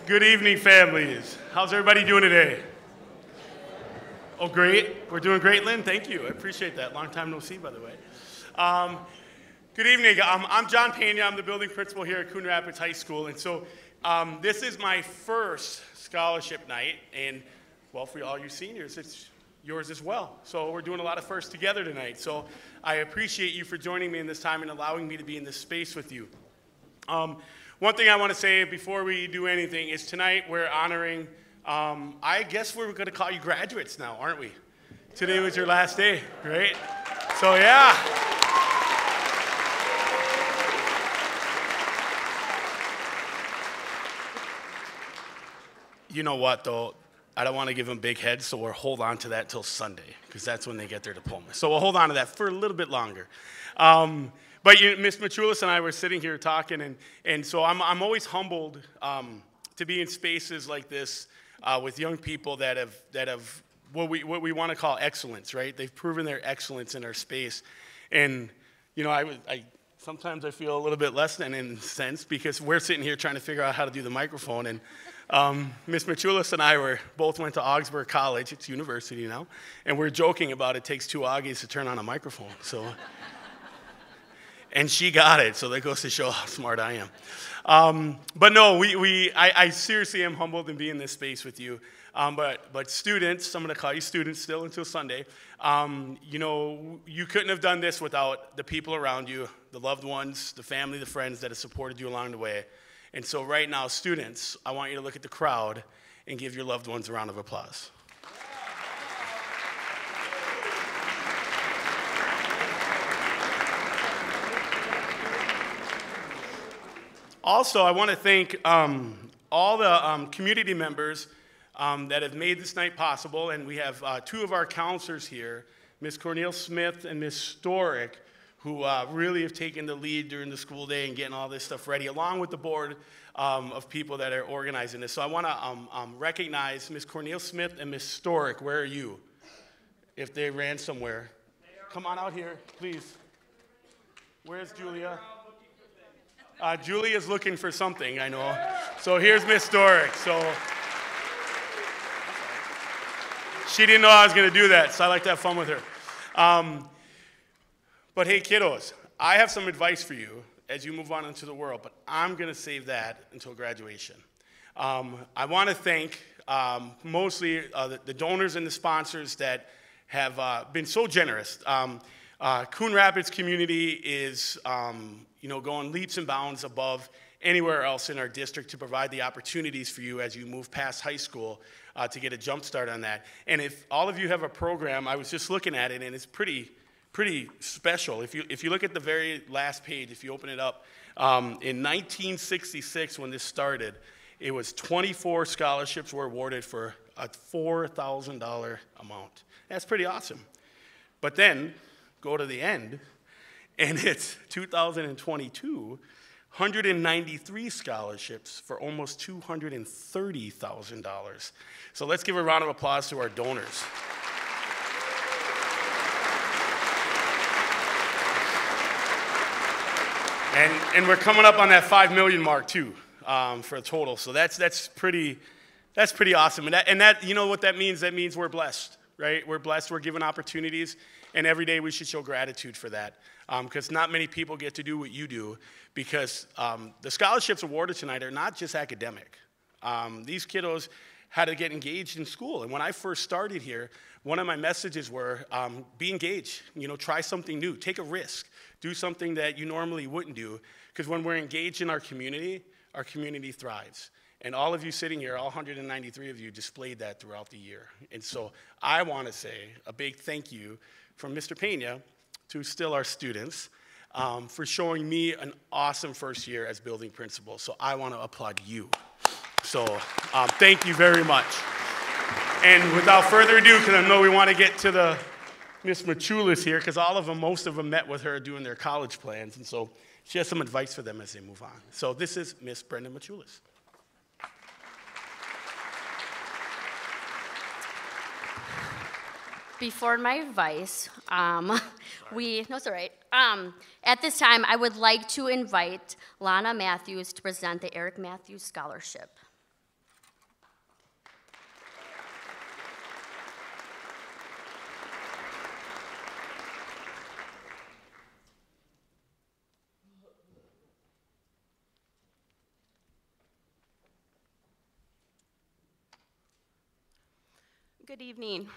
Good evening, families. How's everybody doing today? Oh, great. We're doing great, Lynn. Thank you. I appreciate that. Long time no see, by the way. Good evening. I'm John Pena. I'm the building principal here at Coon Rapids High School. And so this is my first scholarship night. And, well, for all you seniors, it's yours as well. So we're doing a lot of firsts together tonight. So I appreciate you for joining me in this time and allowing me to be in this space with you. One thing I want to say before we do anything is tonight we're honoring, I guess we're going to call you graduates now, aren't we? Today was your last day, right? So yeah. You know what, though? I don't want to give them big heads, so we'll hold on to that till Sunday, because that's when they get their diploma. So we'll hold on to that for a little bit longer. But Ms. Machulis and I were sitting here talking, and so I'm always humbled to be in spaces like this with young people that have what we want to call excellence, right? They've proven their excellence in our space, and you know I sometimes I feel a little bit less than in a sense because we're sitting here trying to figure out how to do the microphone, and Ms. Machulis and I both went to Augsburg College. It's university now, and we're joking about it takes 2 Augies to turn on a microphone, so. And she got it, so that goes to show how smart I am. But no, I seriously am humbled in being in this space with you. But students, I'm going to call you students still until Sunday, you know, you couldn't have done this without the people around you, the loved ones, the family, the friends that have supported you along the way. And so right now, students, I want you to look at the crowd and give your loved ones a round of applause. Also, I want to thank all the community members that have made this night possible, and we have 2 of our counselors here, Ms. Cornel Smith and Ms. Storick, who really have taken the lead during the school day and getting all this stuff ready, along with the board of people that are organizing this. So I want to recognize Ms. Cornel Smith and Ms. Storick. Where are you? If they ran somewhere. Come on out here, please. Where's Julia? Julia's looking for something, I know. So here's Miss Storick. So she didn't know I was going to do that, so I like to have fun with her. But hey, kiddos, I have some advice for you as you move on into the world, but I'm going to save that until graduation. I want to thank mostly the donors and the sponsors that have been so generous. Coon Rapids community is going leaps and bounds above anywhere else in our district to provide the opportunities for you as you move past high school to get a jump start on that. And if all of you have a program, I was just looking at it, and it's pretty special. If you look at the very last page, if you open it up, in 1966 when this started, it was 24 scholarships were awarded for a $4,000 amount. That's pretty awesome. But then, go to the end, and it's 2022, 193 scholarships for almost $230,000. So let's give a round of applause to our donors. And we're coming up on that 5 million mark too, for a total. So that's pretty awesome. And that you know what that means? That means we're blessed, right? We're blessed. We're given opportunities. And every day we should show gratitude for that, because not many people get to do what you do, because the scholarships awarded tonight are not just academic. These kiddos had to get engaged in school. And when I first started here, one of my messages were, be engaged, try something new, take a risk, do something that you normally wouldn't do, because when we're engaged in our community thrives. And all of you sitting here, all 193 of you, displayed that throughout the year. And so I want to say a big thank you from Mr. Pena to still our students for showing me an awesome first year as building principal. So I want to applaud you. So thank you very much. And without further ado, because I know we want to get to the Miss Machulis here, because most of them met with her doing their college plans. And so she has some advice for them as they move on. So this is Miss Brenda Machulis. Before my advice, no, it's all right. At this time, I would like to invite Lana Matthews to present the Eric Matthews Scholarship. Good evening.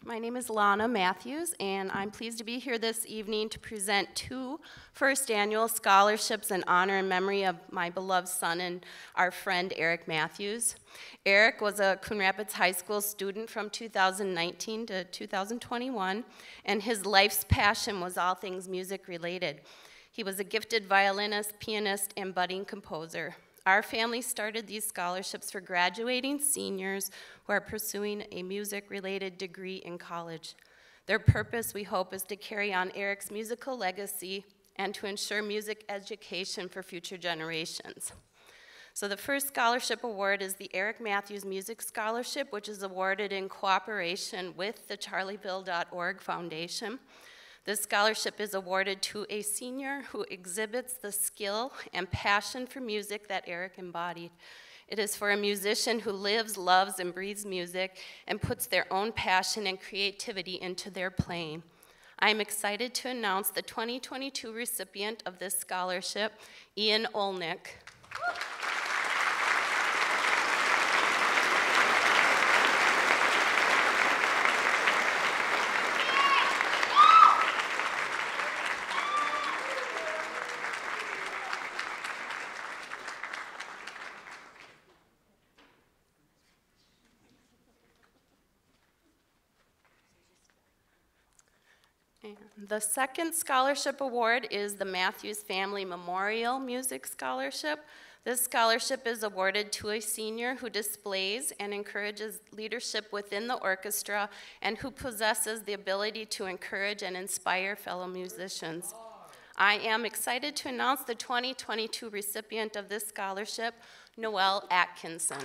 My name is Lana Matthews, and I'm pleased to be here this evening to present 2 first annual scholarships in honor and memory of my beloved son and our friend Eric Matthews. Eric was a Coon Rapids High School student from 2019 to 2021, and his life's passion was all things music related. He was a gifted violinist, pianist, and budding composer. Our family started these scholarships for graduating seniors who are pursuing a music-related degree in college. Their purpose, we hope, is to carry on Eric's musical legacy and to ensure music education for future generations. So the first scholarship award is the Eric Matthews Music Scholarship, which is awarded in cooperation with the charlieville.org Foundation. This scholarship is awarded to a senior who exhibits the skill and passion for music that Eric embodied. It is for a musician who lives, loves, and breathes music and puts their own passion and creativity into their playing. I am excited to announce the 2022 recipient of this scholarship, Ian Olnick. The second scholarship award is the Matthews Family Memorial Music Scholarship. This scholarship is awarded to a senior who displays and encourages leadership within the orchestra and who possesses the ability to encourage and inspire fellow musicians. I am excited to announce the 2022 recipient of this scholarship, Noelle Atkinson.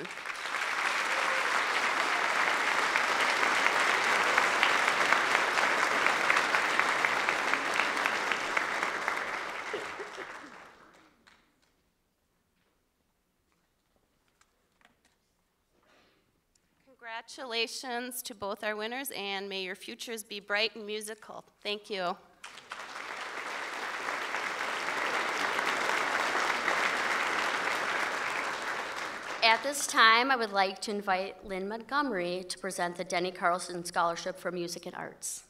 Congratulations to both our winners, and may your futures be bright and musical. Thank you. At this time, I would like to invite Lynn Montgomery to present the Denny Carlson Scholarship for Music and Arts.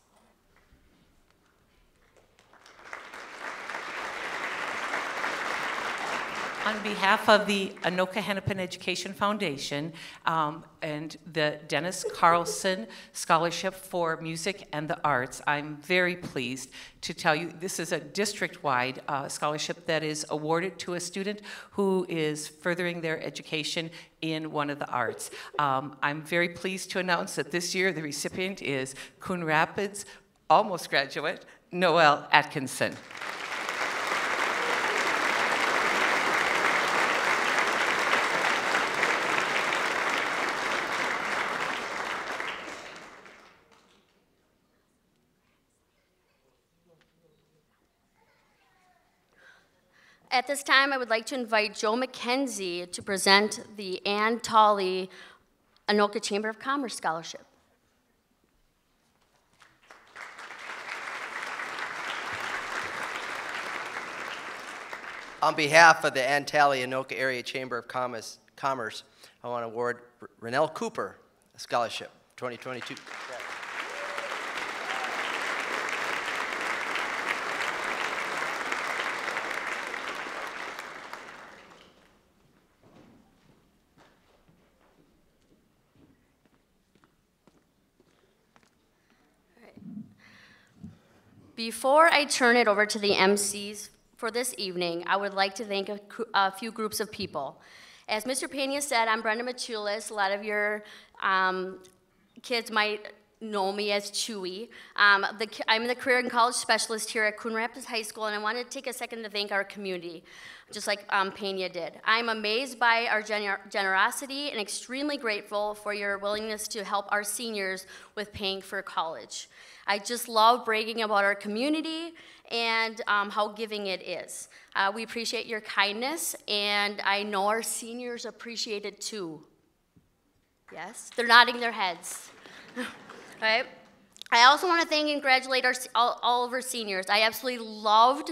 On behalf of the Anoka Hennepin Education Foundation and the Dennis Carlson Scholarship for Music and the Arts, I'm very pleased to tell you this is a district-wide scholarship that is awarded to a student who is furthering their education in one of the arts. I'm very pleased to announce that this year the recipient is Coon Rapids almost graduate, Noelle Atkinson. At this time, I would like to invite Joe McKenzie to present the Ann Tolley Anoka Chamber of Commerce Scholarship. On behalf of the Ann Tolley Anoka Area Chamber of Commerce, I want to award Renelle Cooper a scholarship, 2022. Before I turn it over to the MCs for this evening, I would like to thank a few groups of people. As Mr. Pena said, I'm Brenda Machulis. A lot of your kids might know me as Chewy. I'm the Career and College Specialist here at Coon Rapids High School, and I want to take a second to thank our community, just like Pena did. I'm amazed by our generosity and extremely grateful for your willingness to help our seniors with paying for college. I just love bragging about our community and how giving it is. We appreciate your kindness, and I know our seniors appreciate it too. Yes, they're nodding their heads. Right? I also want to thank and congratulate all of our seniors. I absolutely loved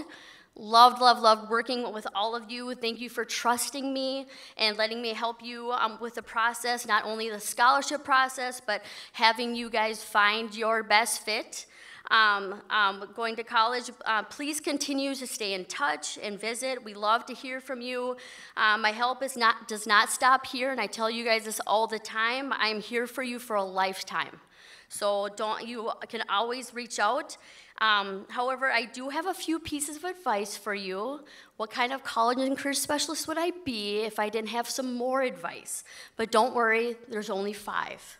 Loved, loved, loved working with all of you. Thank you for trusting me and letting me help you with the process, not only the scholarship process, but having you guys find your best fit. Going to college, please continue to stay in touch and visit. We love to hear from you. My help does not stop here, and I tell you guys this all the time. I'm here for you for a lifetime. So you can always reach out. However, I do have a few pieces of advice for you. What kind of college and career specialist would I be if I didn't have some more advice? But don't worry, there's only 5.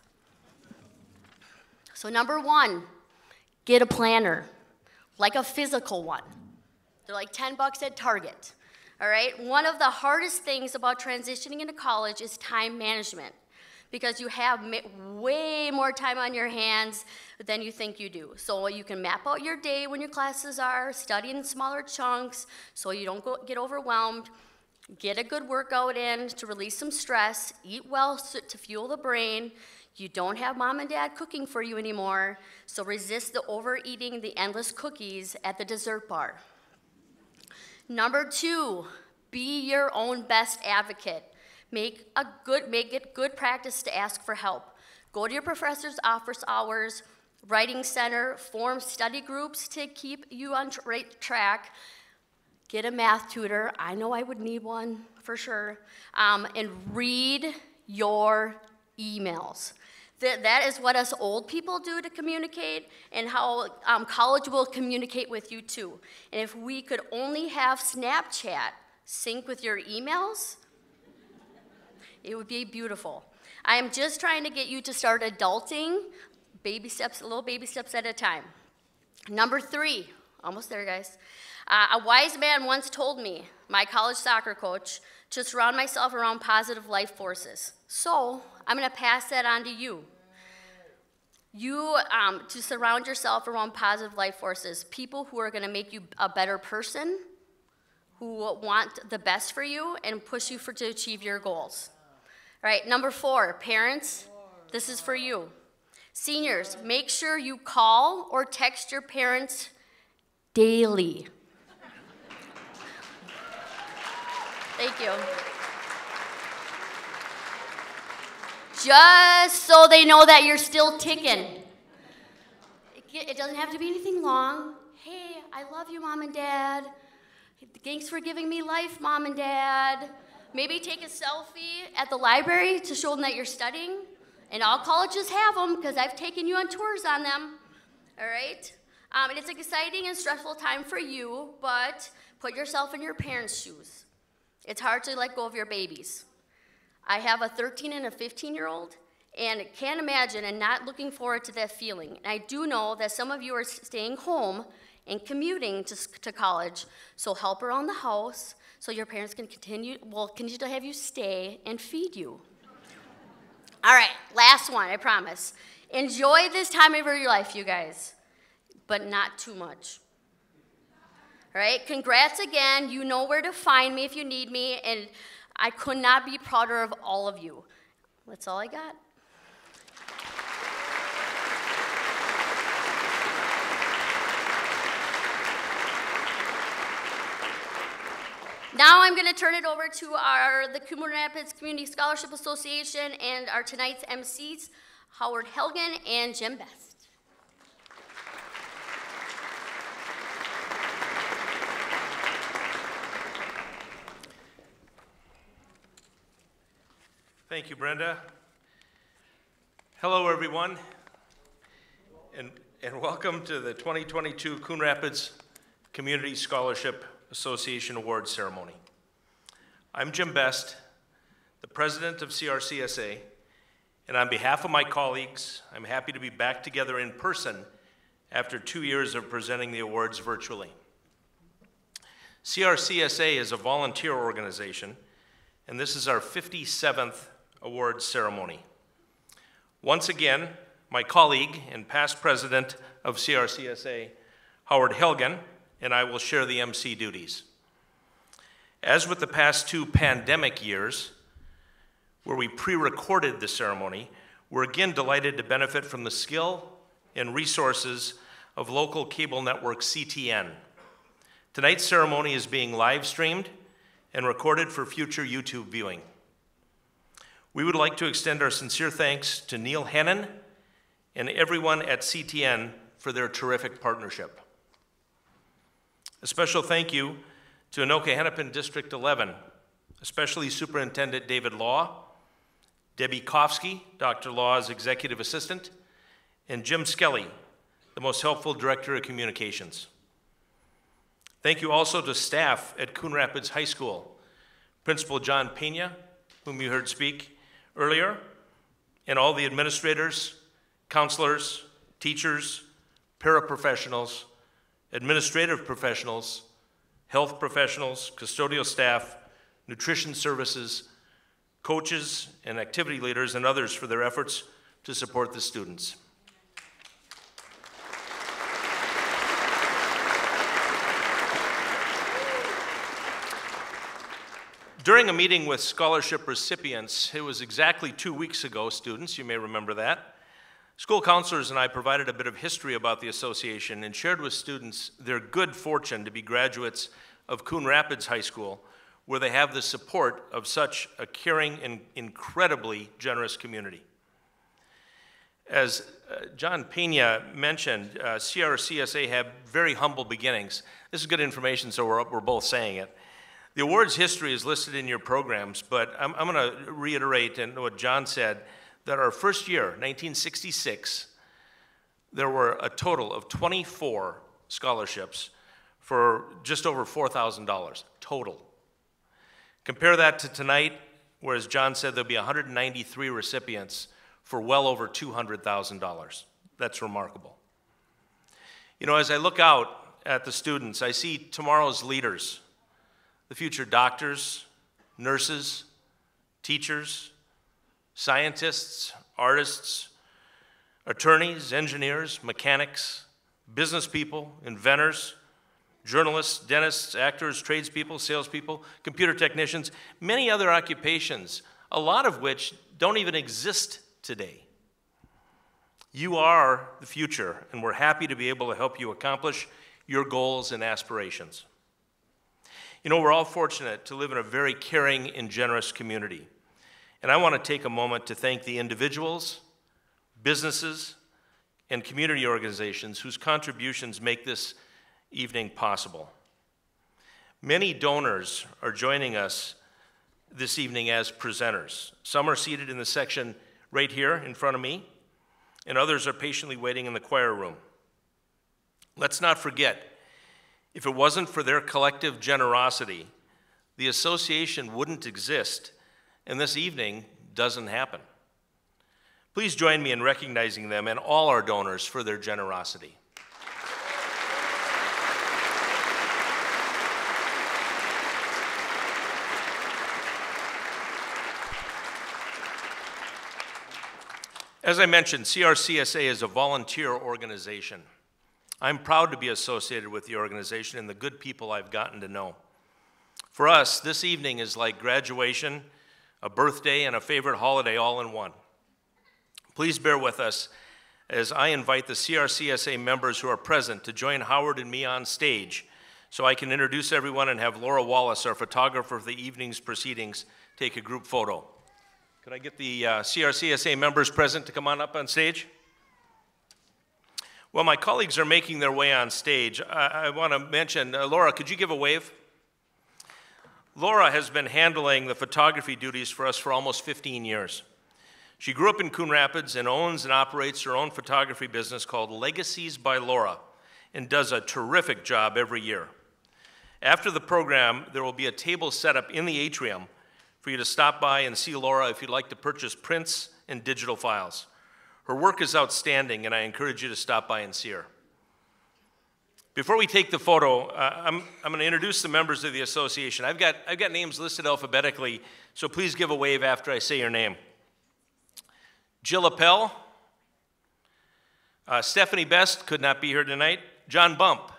So number 1, get a planner, like a physical one. They're like $10 at Target, all right? One of the hardest things about transitioning into college is time management, because you have way more time on your hands than you think you do. So you can map out your day when your classes are, study in smaller chunks so you don't get overwhelmed, get a good workout in to release some stress, eat well to fuel the brain. You don't have mom and dad cooking for you anymore, so resist the overeating, the endless cookies at the dessert bar. Number 2, be your own best advocate. Make it good practice to ask for help. Go to your professor's office hours, writing center, form study groups to keep you on right track. Get a math tutor. I know I would need one for sure. And read your emails. That is what us old people do to communicate, and how college will communicate with you too. And if we could only have Snapchat sync with your emails, it would be beautiful. I am just trying to get you to start adulting, baby steps, little baby steps at a time. Number 3, almost there, guys. A wise man once told me, my college soccer coach, to surround myself around positive life forces. So I'm going to pass that on to you. To surround yourself around positive life forces, people who are going to make you a better person, who want the best for you and push you to achieve your goals. All right, number 4, parents, this is for you. Seniors, make sure you call or text your parents daily. Thank you. Just so they know that you're still ticking. It doesn't have to be anything long. Hey, I love you, Mom and Dad. Thanks for giving me life, Mom and Dad. Maybe take a selfie at the library to show them that you're studying. And all colleges have them, because I've taken you on tours on them. All right? And it's an exciting and stressful time for you, but put yourself in your parents' shoes. It's hard to let go of your babies. I have a 13 and a 15-year-old, and can't imagine and not looking forward to that feeling. And I do know that some of you are staying home and commuting to college, so help around the house so your parents can continue to have you stay and feed you. All right, last one, I promise. Enjoy this time of your life, you guys, but not too much. All right, congrats again. You know where to find me if you need me, and I could not be prouder of all of you. That's all I got. Now I'm going to turn it over to the Coon Rapids Community Scholarship Association and our tonight's MCs, Howard Helgen and Jim Best. Thank you, Brenda. Hello, everyone, and welcome to the 2022 Coon Rapids Community Scholarship Association Awards Ceremony. I'm Jim Best, the president of CRCSA, and on behalf of my colleagues, I'm happy to be back together in person after 2 years of presenting the awards virtually. CRCSA is a volunteer organization, and this is our 57th awards ceremony. Once again, my colleague and past president of CRCSA, Howard Helgen, and I will share the MC duties. As with the past 2 pandemic years, where we pre-recorded the ceremony, we're again delighted to benefit from the skill and resources of local cable network CTN. Tonight's ceremony is being live streamed and recorded for future YouTube viewing. We would like to extend our sincere thanks to Neil Hennon and everyone at CTN for their terrific partnership. A special thank you to Anoka Hennepin District 11, especially Superintendent David Law, Debbie Kofsky, Dr. Law's executive assistant, and Jim Skelly, the most helpful director of communications. Thank you also to staff at Coon Rapids High School, Principal John Pena, whom you heard speak earlier, and all the administrators, counselors, teachers, paraprofessionals, administrative professionals, health professionals, custodial staff, nutrition services, coaches, and activity leaders, and others for their efforts to support the students. During a meeting with scholarship recipients, it was exactly 2 weeks ago, students, you may remember that, school counselors and I provided a bit of history about the association and shared with students their good fortune to be graduates of Coon Rapids High School, where they have the support of such a caring and incredibly generous community. As John Pena mentioned, CRCSA have very humble beginnings. This is good information, so we're both saying it. The awards history is listed in your programs, but I'm going to reiterate what John said, that our first year, 1966, there were a total of 24 scholarships for just over $4,000 total. Compare that to tonight, where, as John said, there'll be 193 recipients for well over $200,000. That's remarkable. You know, as I look out at the students, I see tomorrow's leaders, the future doctors, nurses, teachers, scientists, artists, attorneys, engineers, mechanics, business people, inventors, journalists, dentists, actors, tradespeople, salespeople, computer technicians, many other occupations, a lot of which don't even exist today. You are the future, and we're happy to be able to help you accomplish your goals and aspirations. You know, we're all fortunate to live in a very caring and generous community. And I want to take a moment to thank the individuals, businesses, and community organizations whose contributions make this evening possible. Many donors are joining us this evening as presenters. Some are seated in the section right here in front of me, and others are patiently waiting in the choir room. Let's not forget, if it wasn't for their collective generosity, the association wouldn't exist, and this evening doesn't happen. Please join me in recognizing them and all our donors for their generosity. As I mentioned, CRCSA is a volunteer organization. I'm proud to be associated with the organization and the good people I've gotten to know. For us, this evening is like graduation, a birthday, and a favorite holiday all in one. Please bear with us as I invite the CRCSA members who are present to join Howard and me on stage so I can introduce everyone and have Laura Wallace, our photographer for the evening's proceedings, take a group photo. Could I get the CRCSA members present to come on up on stage? While my colleagues are making their way on stage, I want to mention, Laura, could you give a wave? Laura has been handling the photography duties for us for almost 15 years. She grew up in Coon Rapids and owns and operates her own photography business called Legacies by Laura and does a terrific job every year. After the program, there will be a table set up in the atrium for you to stop by and see Laura if you'd like to purchase prints and digital files. Her work is outstanding, and I encourage you to stop by and see her. Before we take the photo, I'm going to introduce the members of the association. I've got names listed alphabetically, so please give a wave after I say your name. Jill Appel, Stephanie Best could not be here tonight. John Bump,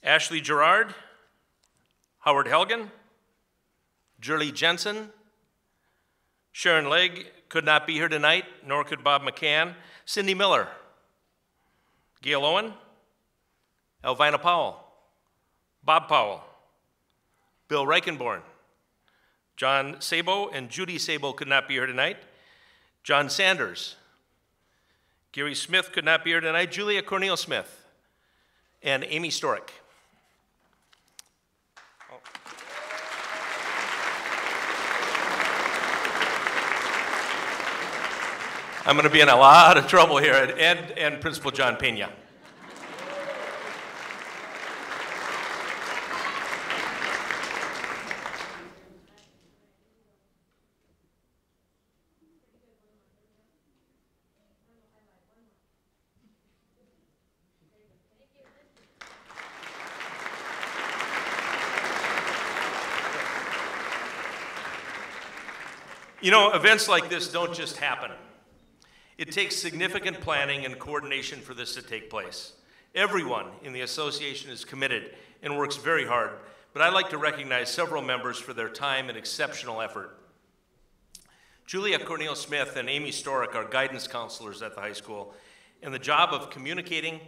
Ashley Gerard, Howard Helgen, Jurley Jensen, Sharon Legg could not be here tonight, nor could Bob McCann. Cindy Miller, Gail Owen, Elvina Powell, Bob Powell, Bill Reichenborn, John Sabo and Judy Sabo could not be here tonight, John Sanders, Gary Smith could not be here tonight, Julia Cornel Smith, and Amy Storick. I'm going to be in a lot of trouble here, and Principal John Pena. You know, events like this don't just happen. It takes significant planning and coordination for this to take place. Everyone in the association is committed and works very hard, but I'd like to recognize several members for their time and exceptional effort. Julia Cornel Smith and Amy Storick are guidance counselors at the high school, and the job of communicating,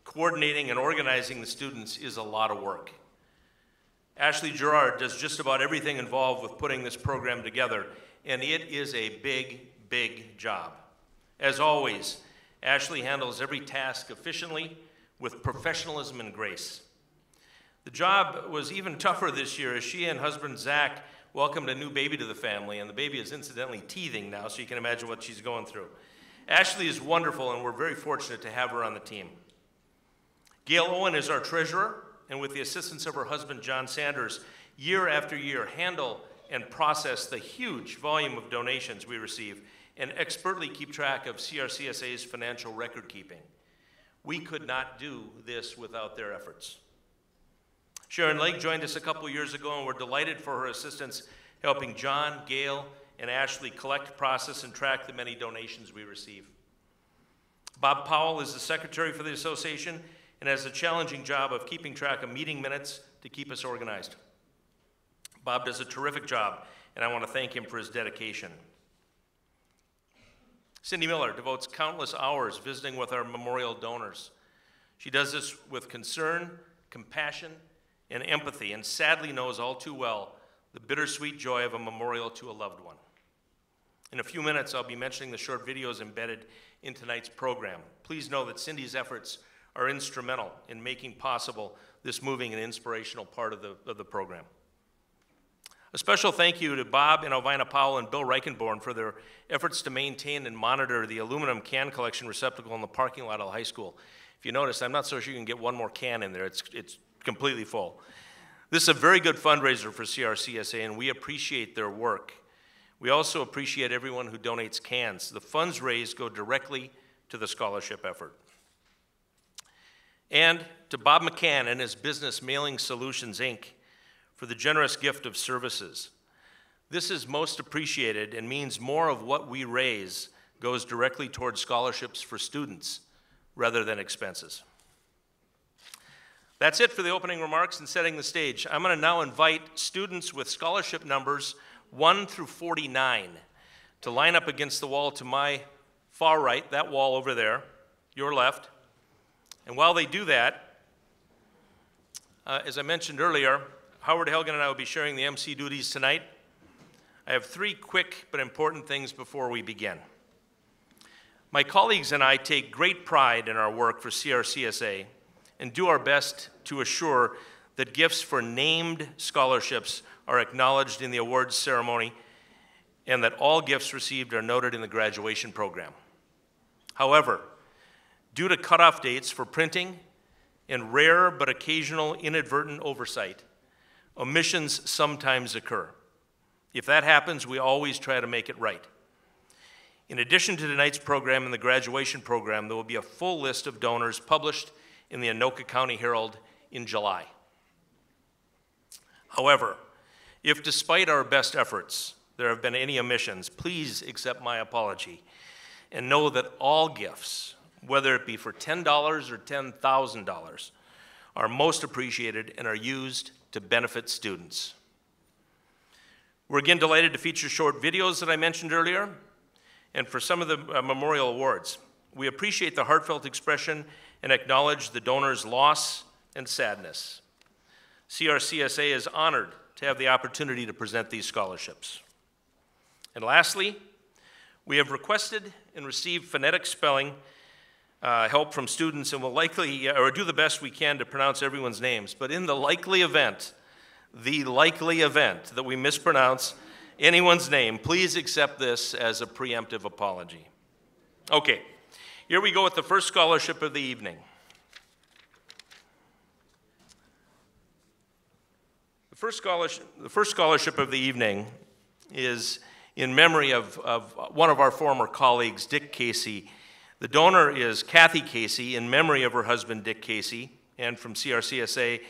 coordinating, and organizing the students is a lot of work. Ashley Gerard does just about everything involved with putting this program together, and it is a big, big job. As always, Ashley handles every task efficiently with professionalism and grace. The job was even tougher this year as she and husband Zach welcomed a new baby to the family, and the baby is incidentally teething now, so you can imagine what she's going through. Ashley is wonderful, and we're very fortunate to have her on the team. Gail Owen is our treasurer, and with the assistance of her husband John Sanders, year after year handle and process the huge volume of donations we receive and expertly keep track of CRCSA's financial record keeping. We could not do this without their efforts. Sharon Lake joined us a couple years ago, and we're delighted for her assistance helping John, Gail, and Ashley collect, process, and track the many donations we receive. Bob Powell is the secretary for the association and has a challenging job of keeping track of meeting minutes to keep us organized. Bob does a terrific job, and I want to thank him for his dedication. Cindy Miller devotes countless hours visiting with our memorial donors. She does this with concern, compassion, and empathy, and sadly knows all too well the bittersweet joy of a memorial to a loved one. In a few minutes, I'll be mentioning the short videos embedded in tonight's program. Please know that Cindy's efforts are instrumental in making possible this moving and inspirational part of the program. A special thank you to Bob and Elvina Powell and Bill Reichenborn for their efforts to maintain and monitor the aluminum can collection receptacle in the parking lot of the high school. If you notice, I'm not so sure you can get one more can in there. It's completely full. This is a very good fundraiser for CRCSA, and we appreciate their work. We also appreciate everyone who donates cans. The funds raised go directly to the scholarship effort. And to Bob McCann and his business Mailing Solutions, Inc., for the generous gift of services. This is most appreciated and means more of what we raise goes directly towards scholarships for students rather than expenses. That's it for the opening remarks and setting the stage. I'm going to now invite students with scholarship numbers 1 through 49 to line up against the wall to my far right, that wall over there, your left. And while they do that, as I mentioned earlier, Howard Helgen and I will be sharing the MC duties tonight. I have 3 quick but important things before we begin. My colleagues and I take great pride in our work for CRCSA and do our best to assure that gifts for named scholarships are acknowledged in the awards ceremony and that all gifts received are noted in the graduation program. However, due to cutoff dates for printing and rare but occasional inadvertent oversight, omissions sometimes occur. If that happens, we always try to make it right. In addition to tonight's program and the graduation program, there will be a full list of donors published in the Anoka County Herald in July. However, if despite our best efforts there have been any omissions, please accept my apology and know that all gifts, whether it be for $10 or $10,000, are most appreciated and are used to benefit students. We're again delighted to feature short videos that I mentioned earlier, and for some of the memorial awards. We appreciate the heartfelt expression and acknowledge the donor's loss and sadness. CRCSA is honored to have the opportunity to present these scholarships. And lastly, we have requested and received phonetic spelling help from students, and will likely, or do the best we can to pronounce everyone's names. But in the likely event that we mispronounce anyone's name, please accept this as a preemptive apology. Okay, here we go with the first scholarship of the evening. The first scholarship of the evening is in memory of one of our former colleagues, Dick Casey. The donor is Kathy Casey, in memory of her husband, Dick Casey, and from CRCSA.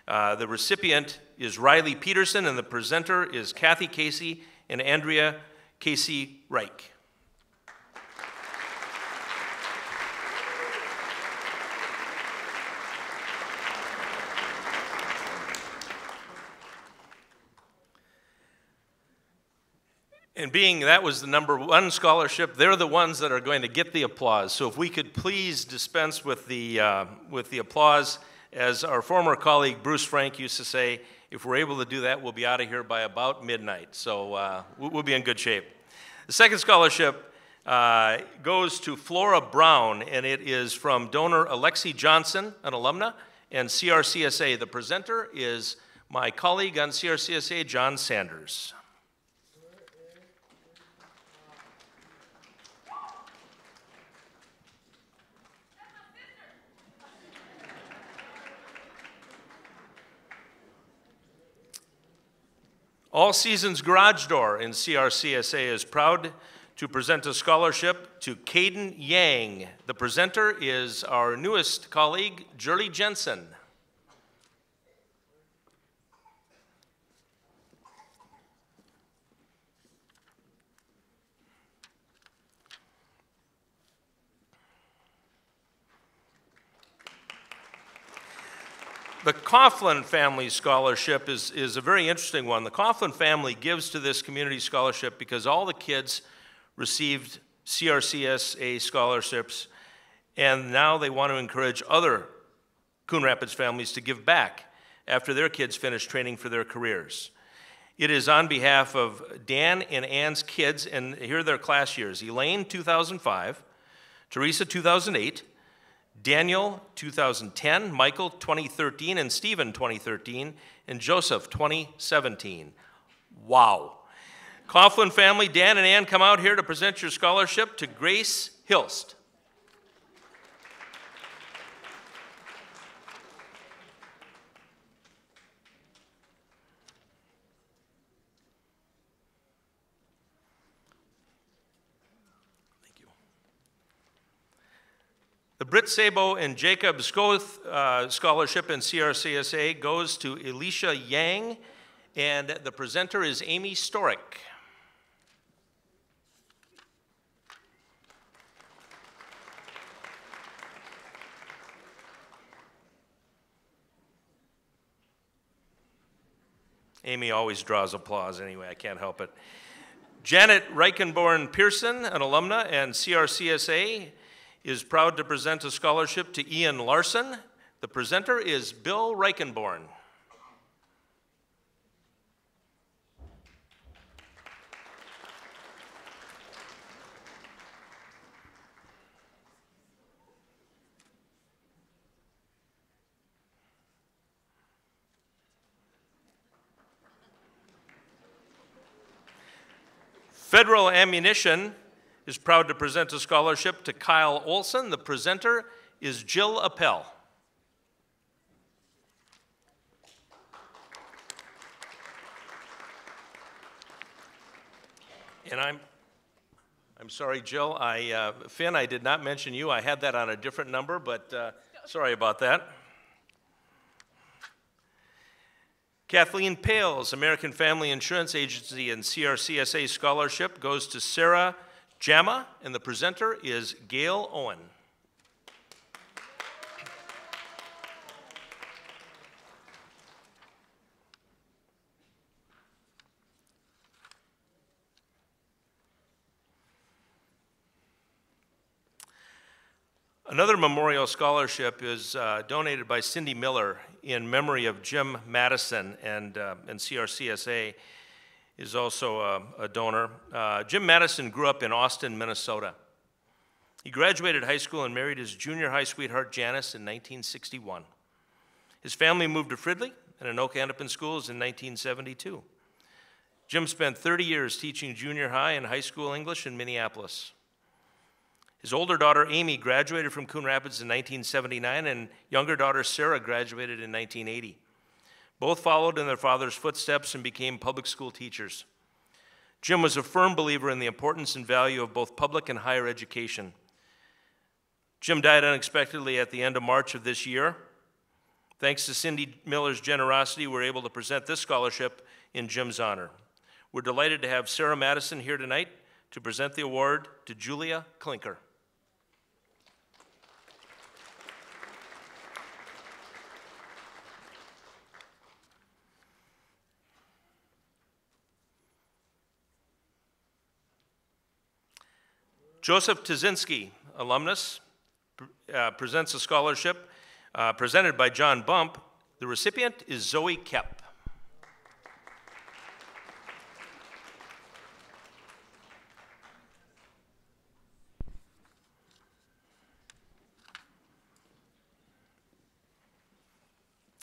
The recipient is Riley Peterson, and the presenter is Kathy Casey and Andrea Casey Reich. And being that was the #1 scholarship, they're the ones that are going to get the applause. So if we could please dispense with the applause, as our former colleague Bruce Frank used to say, if we're able to do that, we'll be out of here by about midnight. So we'll be in good shape. The second scholarship goes to Flora Brown, and it is from donor Alexi Johnson, an alumna, and CRCSA. The presenter is my colleague on CRCSA, John Sanders. All Seasons Garage Door in CRCSA is proud to present a scholarship to Caden Yang. The presenter is our newest colleague, Jurley Jensen. The Coughlin Family Scholarship is a very interesting one. The Coughlin family gives to this community scholarship because all the kids received CRCSA scholarships, and now they want to encourage other Coon Rapids families to give back after their kids finish training for their careers. It is on behalf of Dan and Ann's kids, and here are their class years: Elaine, 2005, Teresa, 2008, Daniel, 2010, Michael, 2013, and Stephen, 2013, and Joseph, 2017. Wow. Coughlin family, Dan and Ann, come out here to present your scholarship to Grace Hilst. The Britt Sabo and Jacob Skoth Scholarship in CRCSA goes to Elisha Yang, and the presenter is Amy Storick. Amy always draws applause anyway, I can't help it. Janet Reichenborn Pearson, an alumna and CRCSA, is proud to present a scholarship to Ian Larson. The presenter is Bill Reichenborn. Federal Ammunition is proud to present a scholarship to Kyle Olson. The presenter is Jill Appel. And I'm sorry, Jill. Finn, I did not mention you. I had that on a different number, but sorry about that. Kathleen Pales, American Family Insurance Agency and CRCSA Scholarship goes to Sarah Jama, and the presenter is Gail Owen. Another memorial scholarship is donated by Cindy Miller in memory of Jim Madison, and CRCSA is also a donor. Jim Madison grew up in Austin, Minnesota. He graduated high school and married his junior high sweetheart Janice in 1961. His family moved to Fridley and Anoka Hennepin schools in 1972. Jim spent 30 years teaching junior high and high school English in Minneapolis. His older daughter Amy graduated from Coon Rapids in 1979, and younger daughter Sarah graduated in 1980. Both followed in their father's footsteps and became public school teachers. Jim was a firm believer in the importance and value of both public and higher education. Jim died unexpectedly at the end of March of this year. Thanks to Cindy Miller's generosity, we're able to present this scholarship in Jim's honor. We're delighted to have Sarah Madison here tonight to present the award to Julia Klinker. Joseph Tazinski, alumnus, presents a scholarship presented by John Bump. The recipient is Zoe Kep.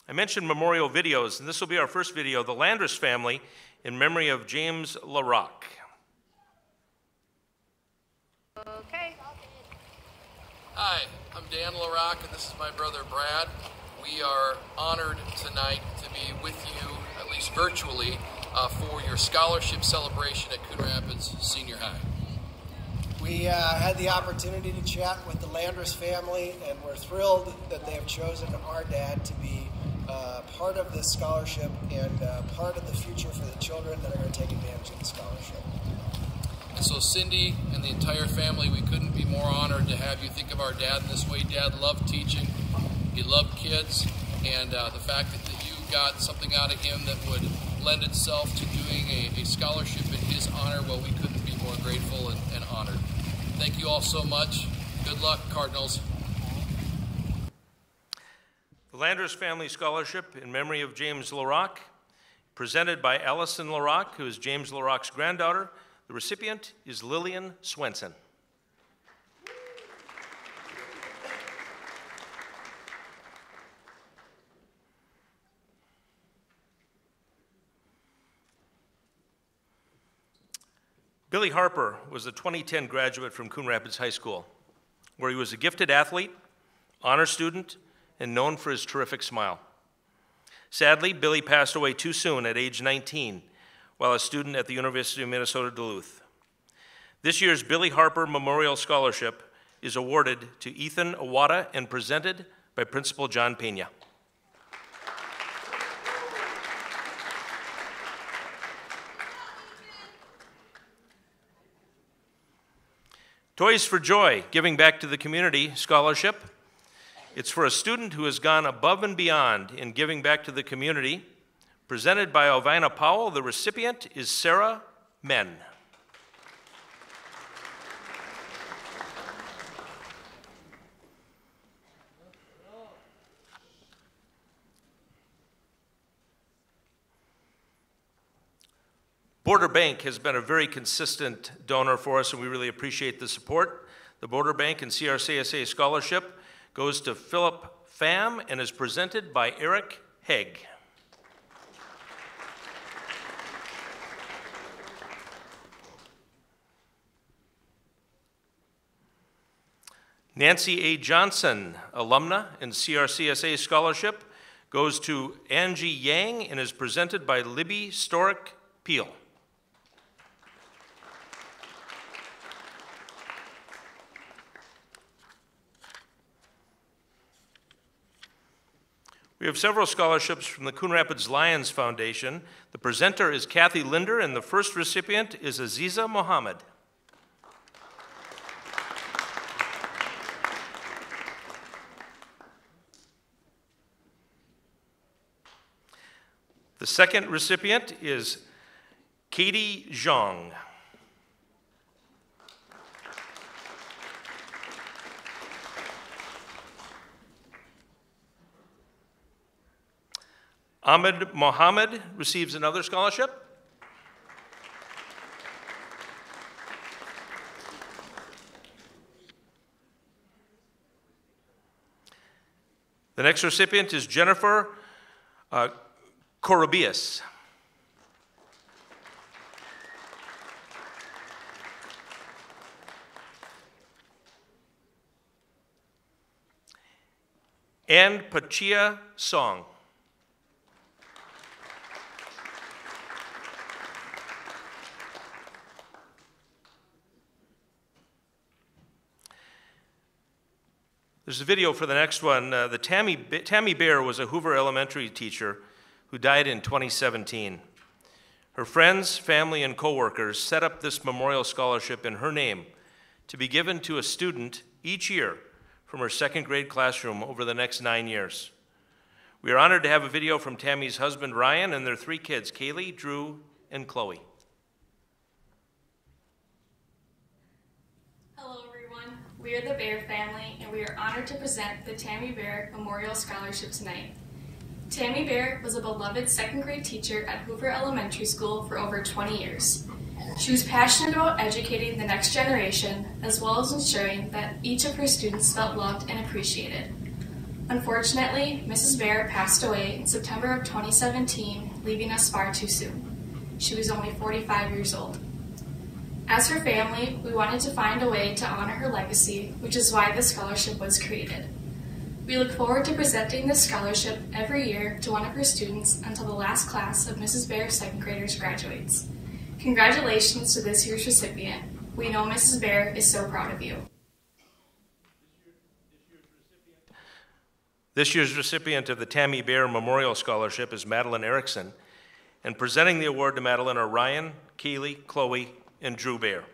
I mentioned memorial videos, and this will be our first video, The Landris Family, in memory of James LaRock. Okay. Hi, I'm Dan LaRock, and this is my brother Brad. We are honored tonight to be with you, at least virtually, for your scholarship celebration at Coon Rapids Senior High. We had the opportunity to chat with the Landris family, and we're thrilled that they have chosen our dad to be part of this scholarship and part of the future for the children that are going to take advantage of the scholarship. And so Cindy and the entire family, we couldn't be more honored to have you think of our dad in this way. Dad loved teaching, he loved kids, and the fact that you got something out of him that would lend itself to doing a scholarship in his honor, well, we couldn't be more grateful and honored. Thank you all so much. Good luck, Cardinals. The Landris Family Scholarship in memory of James LaRock, presented by Allison LaRock, who is James LaRock's granddaughter. The recipient is Lillian Swenson. Billy Harper was a 2010 graduate from Coon Rapids High School, where he was a gifted athlete, honor student, and known for his terrific smile. Sadly, Billy passed away too soon at age 19 while a student at the University of Minnesota Duluth. This year's Billy Harper Memorial Scholarship is awarded to Ethan Awada and presented by Principal John Pena. Toys for Joy, Giving Back to the Community Scholarship. It's for a student who has gone above and beyond in giving back to the community. Presented by Elvina Powell, the recipient is Sarah Men. Border Bank has been a very consistent donor for us, and we really appreciate the support. The Border Bank and CRCSA Scholarship goes to Philip Pham and is presented by Eric Haig. Nancy A. Johnson, alumna and CRCSA Scholarship, goes to Angie Yang and is presented by Libby Storick Peel. We have several scholarships from the Coon Rapids Lions Foundation. The presenter is Kathy Linder, and the first recipient is Aziza Mohammed. The second recipient is Katie Zhang. Ahmed Mohammed receives another scholarship. The next recipient is Jennifer Corabias. And Pachia Song. There's a video for the next one. Tammy Bear was a Hoover Elementary teacher who died in 2017. Her friends, family, and coworkers set up this memorial scholarship in her name to be given to a student each year from her second grade classroom over the next 9 years. We are honored to have a video from Tammy's husband, Ryan, and their 3 kids, Kaylee, Drew, and Chloe. Hello, everyone. We are the Bear family, and we are honored to present the Tammy Bear Memorial Scholarship tonight. Tammy Bear was a beloved second grade teacher at Hoover Elementary School for over 20 years. She was passionate about educating the next generation, as well as ensuring that each of her students felt loved and appreciated. Unfortunately, Mrs. Bear passed away in September of 2017, leaving us far too soon. She was only 45 years old. As her family, we wanted to find a way to honor her legacy, which is why this scholarship was created. We look forward to presenting this scholarship every year to one of her students until the last class of Mrs. Bear's second graders graduates. Congratulations to this year's recipient. We know Mrs. Bear is so proud of you. This year's recipient of the Tammy Bear Memorial Scholarship is Madeline Erickson, and presenting the award to Madeline are Ryan, Keely, Chloe, and Drew Bear.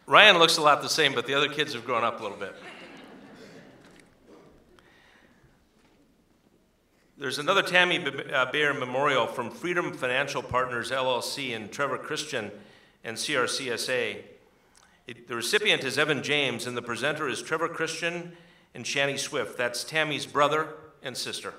Ryan looks a lot the same, but the other kids have grown up a little bit. There's another Tammy Bear Memorial from Freedom Financial Partners, LLC, and Trevor Christian and CRCSA. The recipient is Evan James, and the presenter is Trevor Christian and Shani Swift. That's Tammy's brother and sister.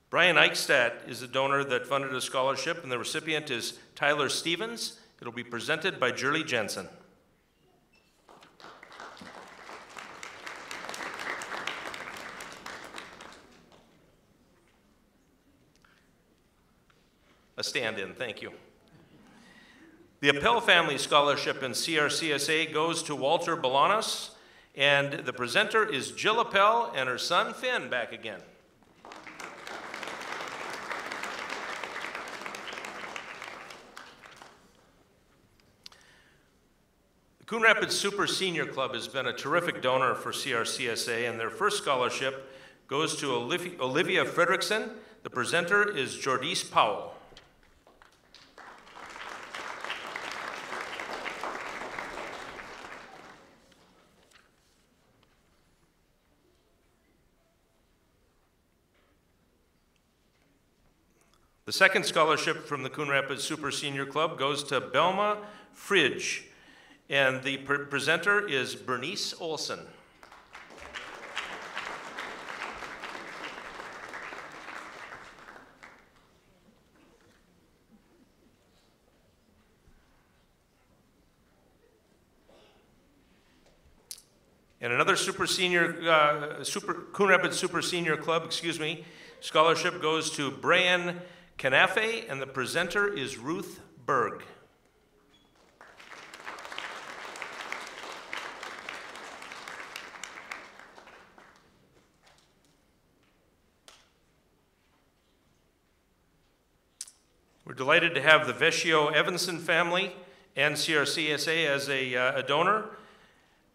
Brian Eichstadt is the donor that funded a scholarship, and the recipient is Tyler Stevens. It'll be presented by Jurley Jensen. A stand-in, thank you. The Appel Family Scholarship in CRCSA goes to Walter Bolanos, and the presenter is Jill Appel and her son Finn back again. Coon Rapids Super Senior Club has been a terrific donor for CRCSA, and their first scholarship goes to Olivia Fredrickson. The presenter is Jordice Powell. The second scholarship from the Coon Rapids Super Senior Club goes to Belma Fridge, and the presenter is Bernice Olson. And another Coon Rapids Super Senior Club, scholarship goes to Brian Canafe, and the presenter is Ruth Berg. We're delighted to have the Vecchio Evanson family and CRCSA as a donor.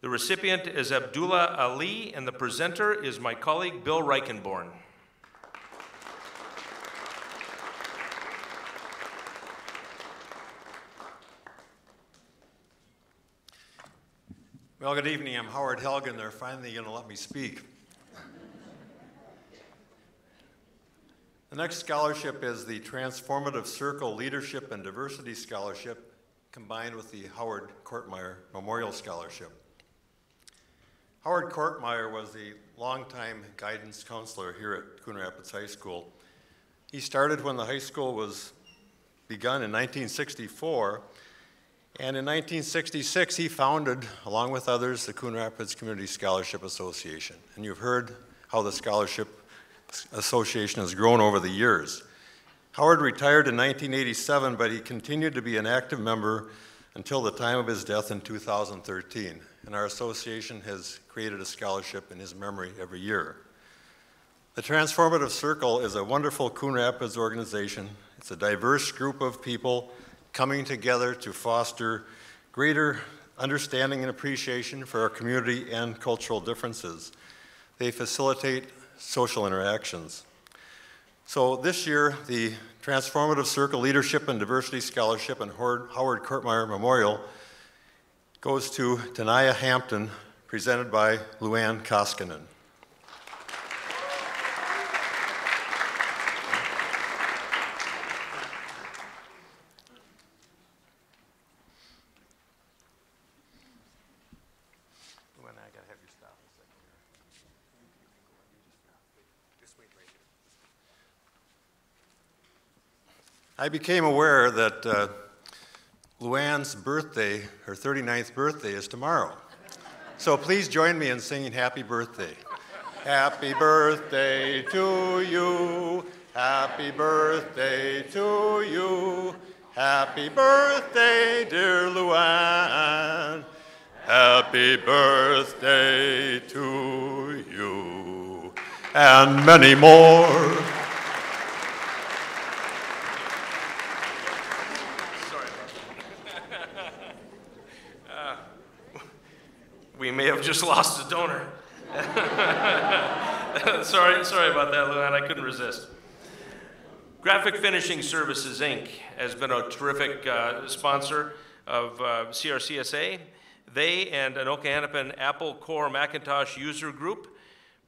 The recipient is Abdullah Ali, and the presenter is my colleague Bill Reichenborn. Well, good evening. I'm Howard Helgen. They're finally going to let me speak. The next scholarship is the Transformative Circle Leadership and Diversity Scholarship, combined with the Howard Kortmeyer Memorial Scholarship. Howard Kortmeyer was the longtime guidance counselor here at Coon Rapids High School. He started when the high school was begun in 1964, and in 1966 he founded, along with others, the Coon Rapids Community Scholarship Association. And you've heard how the Scholarship Association has grown over the years. Howard retired in 1987, but he continued to be an active member until the time of his death in 2013. And our association has created a scholarship in his memory every year. The Transformative Circle is a wonderful Coon Rapids organization. It's a diverse group of people coming together to foster greater understanding and appreciation for our community and cultural differences. They facilitate social interactions. So this year, the Transformative Circle Leadership and Diversity Scholarship and Howard Kortmeyer Memorial goes to Tanaya Hampton, presented by Luann Koskinen. I became aware that Luann's birthday, her 39th birthday, is tomorrow. So please join me in singing Happy Birthday. Happy birthday to you. Happy birthday to you. Happy birthday, dear Luann. Happy birthday to you. And many more. We may have just lost a donor. sorry about that, Luann. I couldn't resist. Graphic Finishing Services, Inc. has been a terrific sponsor of CRCSA. They and Anoka Hennepin Apple Core Macintosh User Group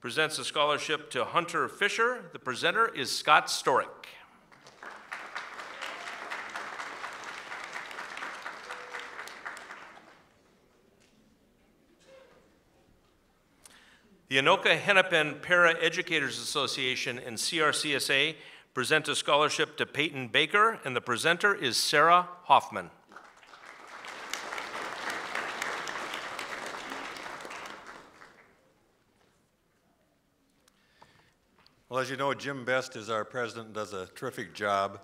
presents a scholarship to Hunter Fisher. The presenter is Scott Storick. The Anoka Hennepin Para Educators Association and CRCSA present a scholarship to Peyton Baker, and the presenter is Sarah Hoffman. Well, as you know, Jim Best is our president and does a terrific job.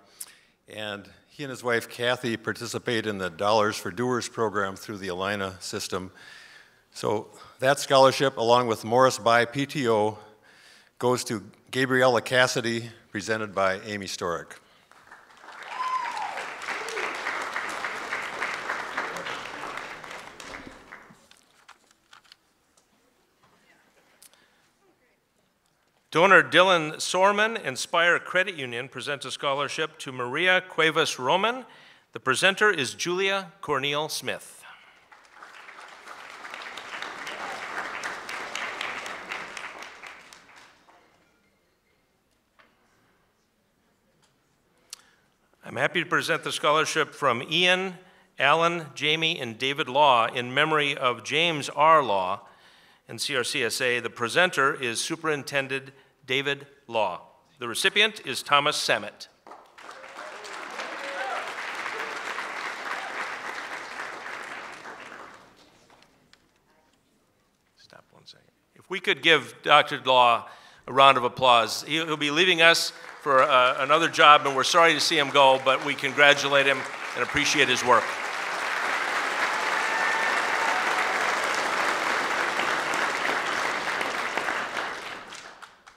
And he and his wife, Kathy, participate in the Dollars for Doers program through the Alina system. So that scholarship, along with Morris By PTO, goes to Gabriella Cassidy, presented by Amy Storick. Donor Dylan Sorman and Spire Credit Union presents a scholarship to Maria Cuevas Roman. The presenter is Julia Cornel Smith. I'm happy to present the scholarship from Ian, Alan, Jamie, and David Law in memory of James R. Law and CRCSA. The presenter is Superintendent David Law. The recipient is Thomas Samet. Stop one second. If we could give Dr. Law a round of applause. He'll be leaving us for another job, and we're sorry to see him go, but we congratulate him and appreciate his work.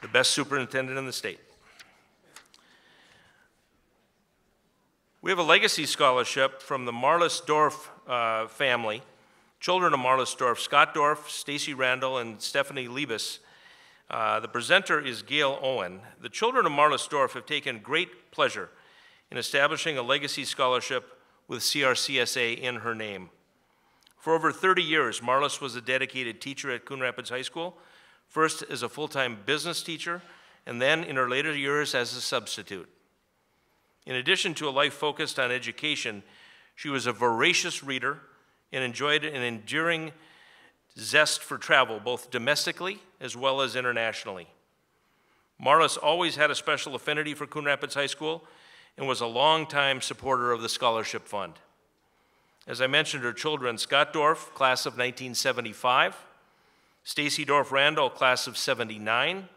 The best superintendent in the state. We have a legacy scholarship from the Marlisdorf family, children of Marlisdorf, Scott Dorf, Stacy Randall, and Stephanie Liebes. The presenter is Gail Owen. The children of Marlisdorf have taken great pleasure in establishing a legacy scholarship with CRCSA in her name. For over 30 years, Marlis was a dedicated teacher at Coon Rapids High School, first as a full-time business teacher, and then in her later years as a substitute. In addition to a life focused on education, she was a voracious reader and enjoyed an enduring zest for travel, both domestically as well as internationally. Marlis always had a special affinity for Coon Rapids High School and was a longtime supporter of the Scholarship Fund. As I mentioned, her children, Scott Dorff, class of 1975, Stacy Dorff Randall, class of 79,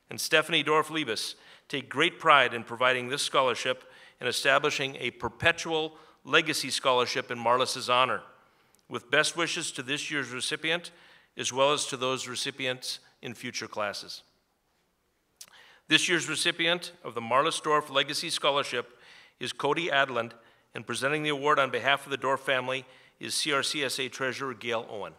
and Stephanie Dorff Liebes, take great pride in providing this scholarship and establishing a perpetual legacy scholarship in Marlis's honor, with best wishes to this year's recipient, as well as to those recipients in future classes. This year's recipient of the Marlis Dorff Legacy Scholarship is Cody Adland, and presenting the award on behalf of the Dorff family is CRCSA Treasurer Gail Owen.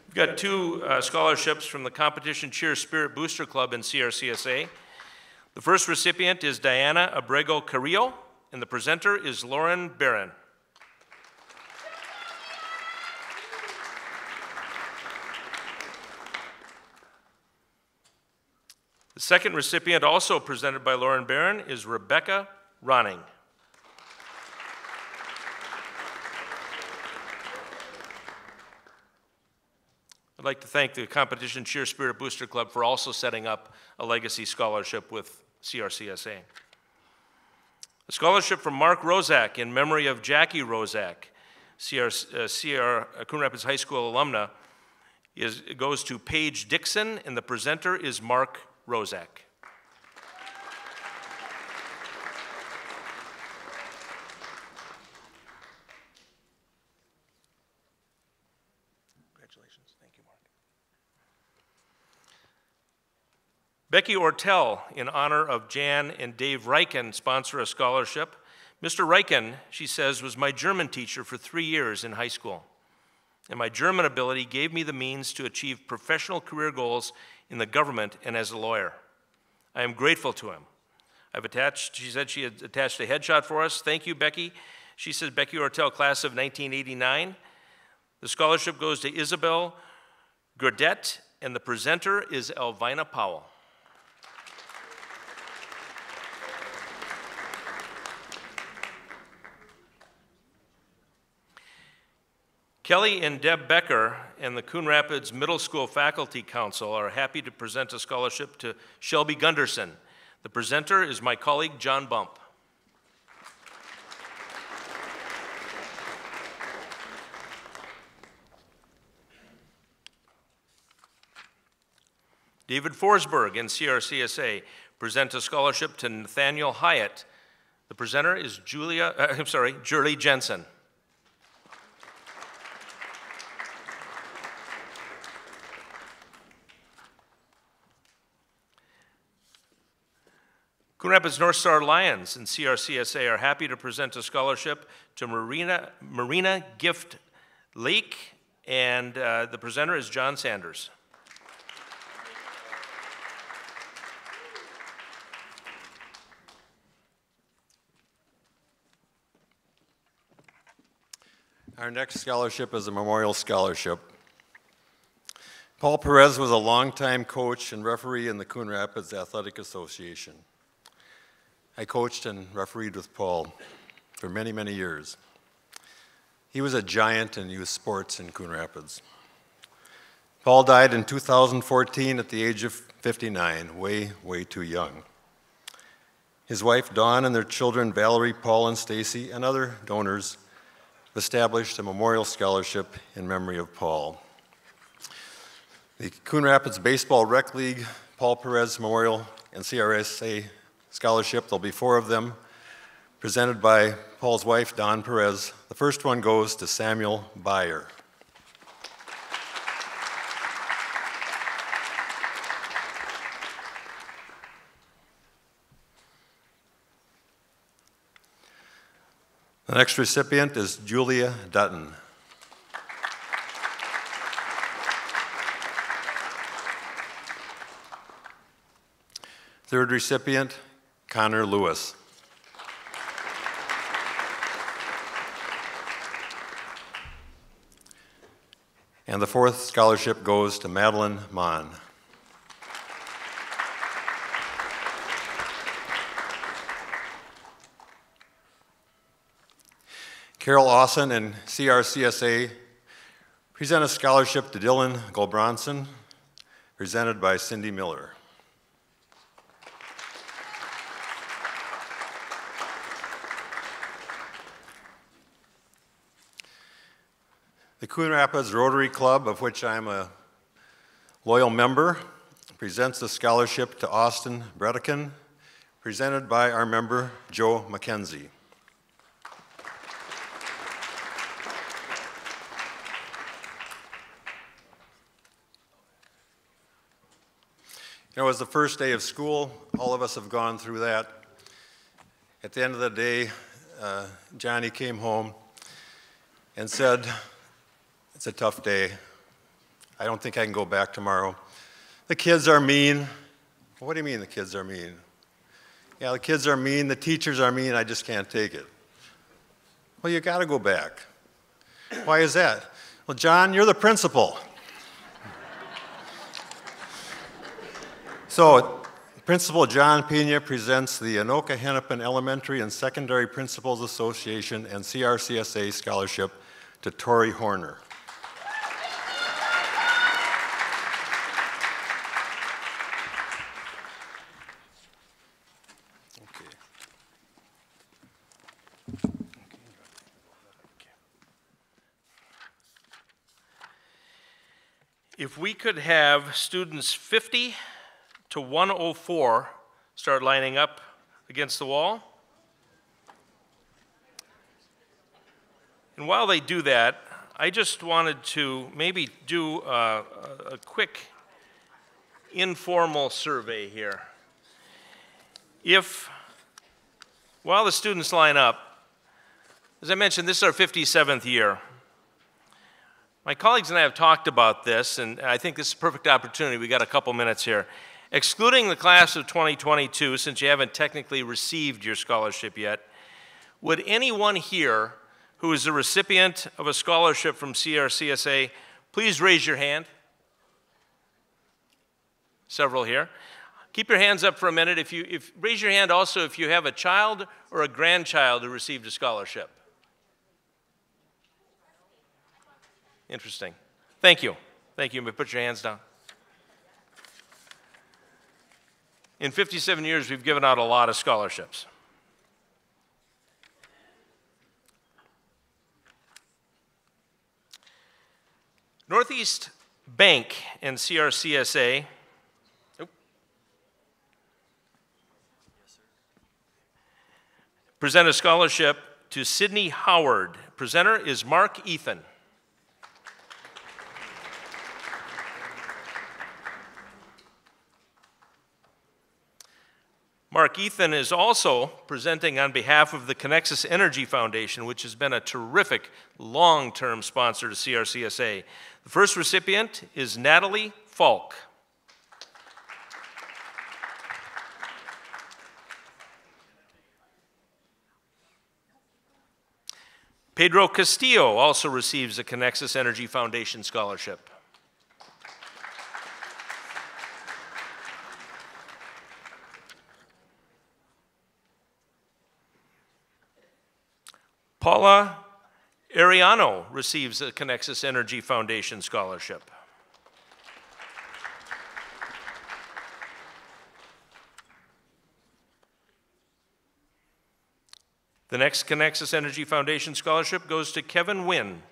We've got two scholarships from the Competition Cheer Spirit Booster Club in CRCSA. The first recipient is Diana Abrego Carrillo, and the presenter is Lauren Barron. The second recipient, also presented by Lauren Barron, is Rebecca Ronning. I'd like to thank the Competition Cheer Spirit Booster Club for also setting up a legacy scholarship with CRCSA. A scholarship from Mark Rozak in memory of Jackie Rozak, Coon Rapids High School alumna, goes to Paige Dixon, and the presenter is Mark Rozak. Congratulations. Thank you, Mark. Becky Ortel, in honor of Jan and Dave Reichen, sponsor a scholarship. Mr. Reichen, she says, was my German teacher for 3 years in high school, and my German ability gave me the means to achieve professional career goals in the government and as a lawyer. I am grateful to him. She said she had attached a headshot for us. Thank you, Becky. She says, Becky Ortel, class of 1989. The scholarship goes to Isabel Gurdett, and the presenter is Elvina Powell. Kelly and Deb Becker and the Coon Rapids Middle School Faculty Council are happy to present a scholarship to Shelby Gunderson. The presenter is my colleague, John Bump. David Forsberg and CRCSA present a scholarship to Nathaniel Hyatt. The presenter is Julie Jensen. Coon Rapids North Star Lions and CRCSA are happy to present a scholarship to Marina Gift Lake, and the presenter is John Sanders. Our next scholarship is a memorial scholarship. Paul Perez was a longtime coach and referee in the Coon Rapids Athletic Association. I coached and refereed with Paul for many, many years. He was a giant in youth sports in Coon Rapids. Paul died in 2014 at the age of 59, way, way too young. His wife, Dawn, and their children, Valerie, Paul, and Stacy, and other donors established a memorial scholarship in memory of Paul. The Coon Rapids Baseball Rec League, Paul Perez Memorial, and CRSA Scholarship, there'll be 4 of them, presented by Paul's wife, Dawn Perez. The first one goes to Samuel Byer. The next recipient is Julia Dutton. Third recipient, Connor Lewis. And the fourth scholarship goes to Madeline Mon. Carol Austin and CRCSA present a scholarship to Dylan Golbronson, presented by Cindy Miller. The Coon Rapids Rotary Club, of which I'm a loyal member, presents a scholarship to Austin Bredekin, presented by our member, Joe McKenzie. You know, it was the first day of school. All of us have gone through that. At the end of the day, Johnny came home and said, "It's a tough day. I don't think I can go back tomorrow. The kids are mean." "What do you mean the kids are mean?" "Yeah, the kids are mean, the teachers are mean, I just can't take it." "Well, you gotta go back." "Why is that?" "Well, John, you're the principal." So, Principal John Pena presents the Anoka Hennepin Elementary and Secondary Principals Association and CRCSA Scholarship to Tori Horner. If we could have students 50 to 104 start lining up against the wall. And while they do that, I just wanted to maybe do a quick informal survey here. While the students line up, as I mentioned, this is our 57th year. My colleagues and I have talked about this, and I think this is a perfect opportunity. We got a couple minutes here. Excluding the class of 2022, since you haven't technically received your scholarship yet, would anyone here who is a recipient of a scholarship from CRCSA please raise your hand? Several here. Keep your hands up for a minute. Raise your hand also if you have a child or a grandchild who received a scholarship. Interesting. Thank you. Thank you. But put your hands down. In 57 years, we've given out a lot of scholarships. Northeast Bank and CRCSA present a scholarship to Sydney Howard. Presenter is Mark Ethan. Mark Ethan is also presenting on behalf of the Connexus Energy Foundation, which has been a terrific long-term sponsor to CRCSA. The first recipient is Natalie Falk. Pedro Castillo also receives a Connexus Energy Foundation scholarship. Paula Ariano receives a Connexus Energy Foundation scholarship. The next Connexus Energy Foundation scholarship goes to Kevin Wynn.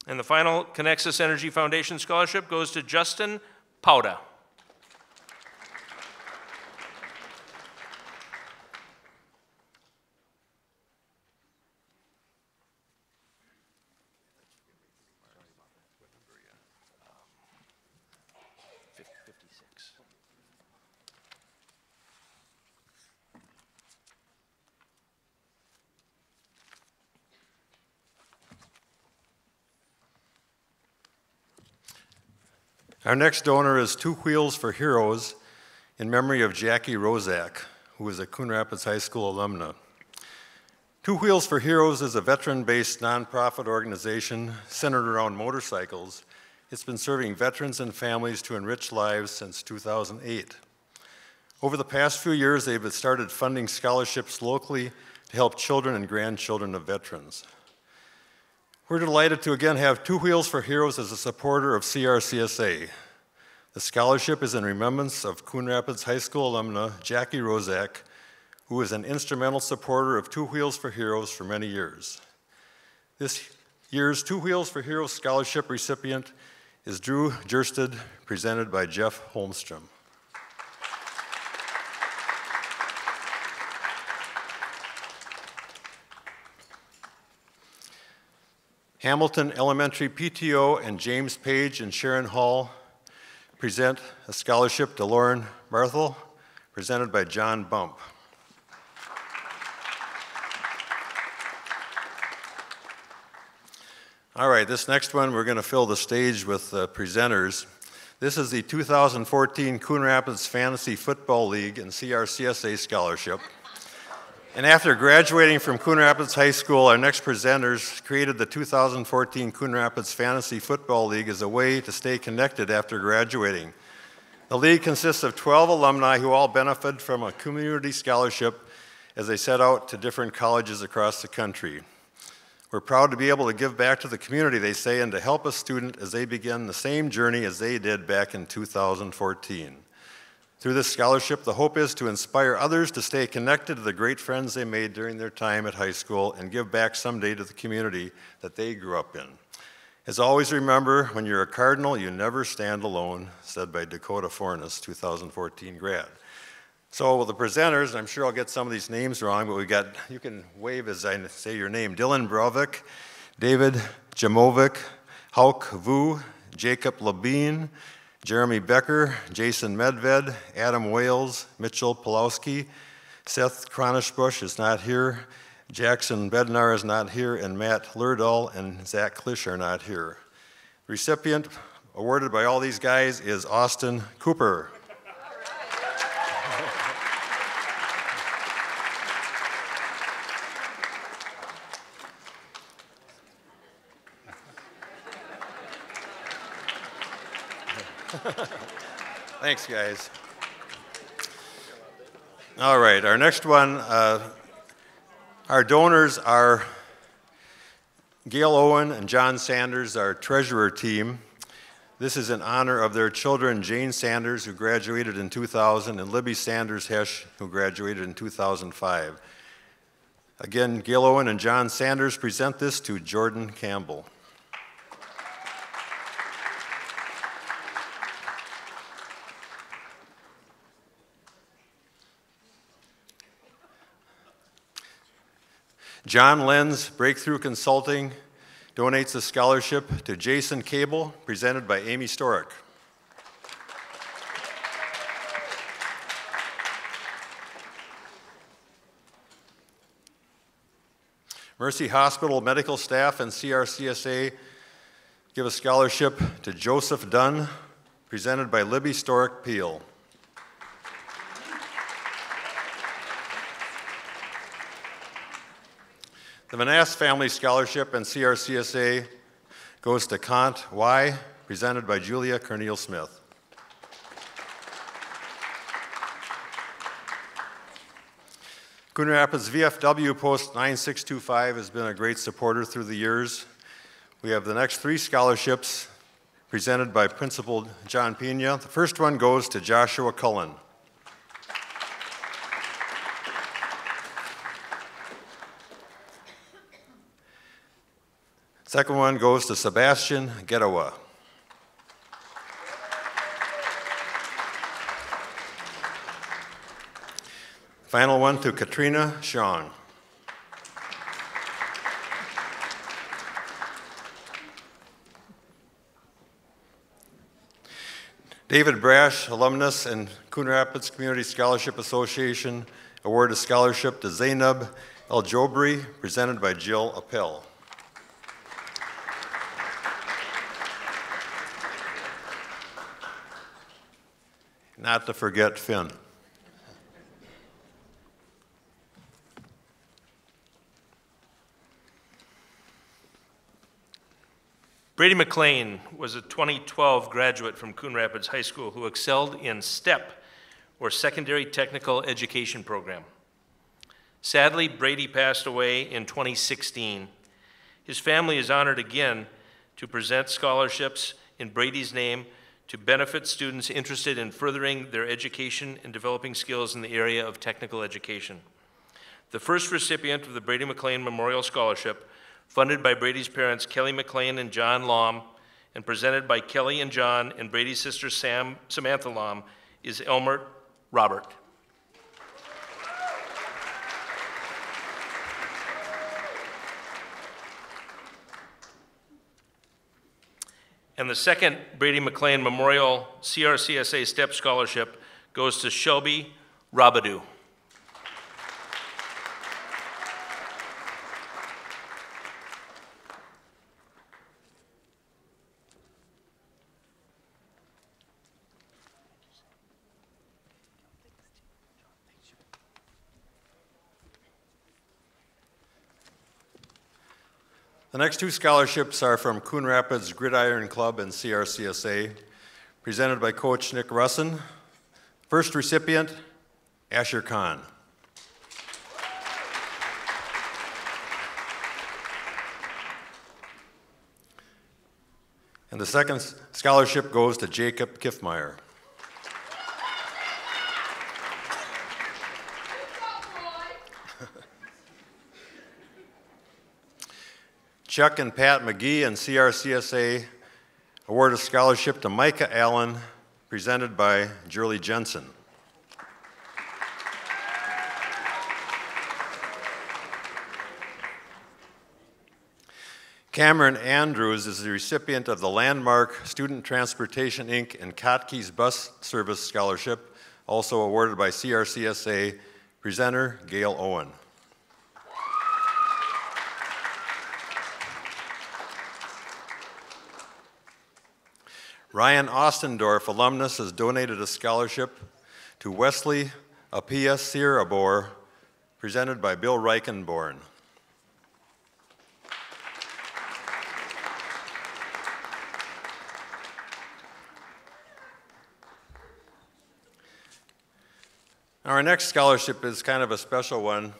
And the final Connexus Energy Foundation scholarship goes to Justin Pauda. Our next donor is Two Wheels for Heroes in memory of Jackie Rozak, who is a Coon Rapids High School alumna. Two Wheels for Heroes is a veteran-based nonprofit organization centered around motorcycles. It's been serving veterans and families to enrich lives since 2008. Over the past few years, they've started funding scholarships locally to help children and grandchildren of veterans. We're delighted to again have Two Wheels for Heroes as a supporter of CRCSA. The scholarship is in remembrance of Coon Rapids High School alumna Jackie Rozak, who was an instrumental supporter of Two Wheels for Heroes for many years. This year's Two Wheels for Heroes scholarship recipient is Drew Jersted, presented by Jeff Holmstrom. Hamilton Elementary PTO and James Page and Sharon Hall present a scholarship to Lauren Barthel, presented by John Bump. All right, this next one, we're going to fill the stage with presenters. This is the 2014 Coon Rapids Fantasy Football League and CRCSA Scholarship. And after graduating from Coon Rapids High School, our next presenters created the 2014 Coon Rapids Fantasy Football League as a way to stay connected after graduating. The league consists of 12 alumni who all benefit from a community scholarship as they set out to different colleges across the country. We're proud to be able to give back to the community, they say, and to help a student as they begin the same journey as they did back in 2014. Through this scholarship, the hope is to inspire others to stay connected to the great friends they made during their time at high school and give back someday to the community that they grew up in. As always, remember, when you're a Cardinal, you never stand alone, said by Dakota Fornes, 2014 grad. So the presenters, I'm sure I'll get some of these names wrong, but we got, you can wave as I say your name, Dylan Brovik, David Jamovic, Hauk Vu, Jacob Labine, Jeremy Becker, Jason Medved, Adam Wales, Mitchell Pulowski, Seth Kronishbush is not here, Jackson Bednar is not here, and Matt Lerdahl and Zach Klisch are not here. The recipient awarded by all these guys is Austin Cooper. Thanks, guys. All right, our next one, our donors are Gail Owen and John Sanders, our treasurer team. This is in honor of their children, Jane Sanders, who graduated in 2000, and Libby Sanders-Hesch, who graduated in 2005. Again, Gail Owen and John Sanders present this to Jordan Campbell. John Lenz Breakthrough Consulting donates a scholarship to Jason Cable, presented by Amy Storick. Mercy Hospital medical staff and CRCSA give a scholarship to Joseph Dunn, presented by Libby Storick Peel. The Manass Family Scholarship and CRCSA goes to Kant Y, presented by Julia Cornel Smith. Coon Rapids VFW Post 9625 has been a great supporter through the years. We have the next three scholarships presented by Principal John Pena. The first one goes to Joshua Cullen. Second one goes to Sebastian Getawa. Final one to Katrina Sean. David Brash, alumnus and Coon Rapids Community Scholarship Association, award a scholarship to Zainab El Jobri, presented by Jill Appel. Not to forget Finn. Brady McLean was a 2012 graduate from Coon Rapids High School who excelled in STEP, or Secondary Technical Education Program. Sadly, Brady passed away in 2016. His family is honored again to present scholarships in Brady's name to benefit students interested in furthering their education and developing skills in the area of technical education. The first recipient of the Brady McLean Memorial Scholarship, funded by Brady's parents, Kelly McLean and John Lom, and presented by Kelly and John and Brady's sister Samantha Lom, is Elmer Robert. And the second Brady McLean Memorial CRCSA STEP Scholarship goes to Shelby Rabadou. The next two scholarships are from Coon Rapids Gridiron Club and CRCSA, presented by Coach Nick Russin. First recipient, Asher Khan. And the second scholarship goes to Jacob Kiffmeyer. Chuck and Pat McGee and CRCSA award a scholarship to Micah Allen, presented by Julie Jensen. Cameron Andrews is the recipient of the Landmark Student Transportation Inc. and Kotke's Bus Service Scholarship, also awarded by CRCSA. Presenter, Gail Owen. Ryan Ostendorf, alumnus, has donated a scholarship to Wesley Apia Sierrabor, presented by Bill Reichenborn. Our next scholarship is kind of a special one.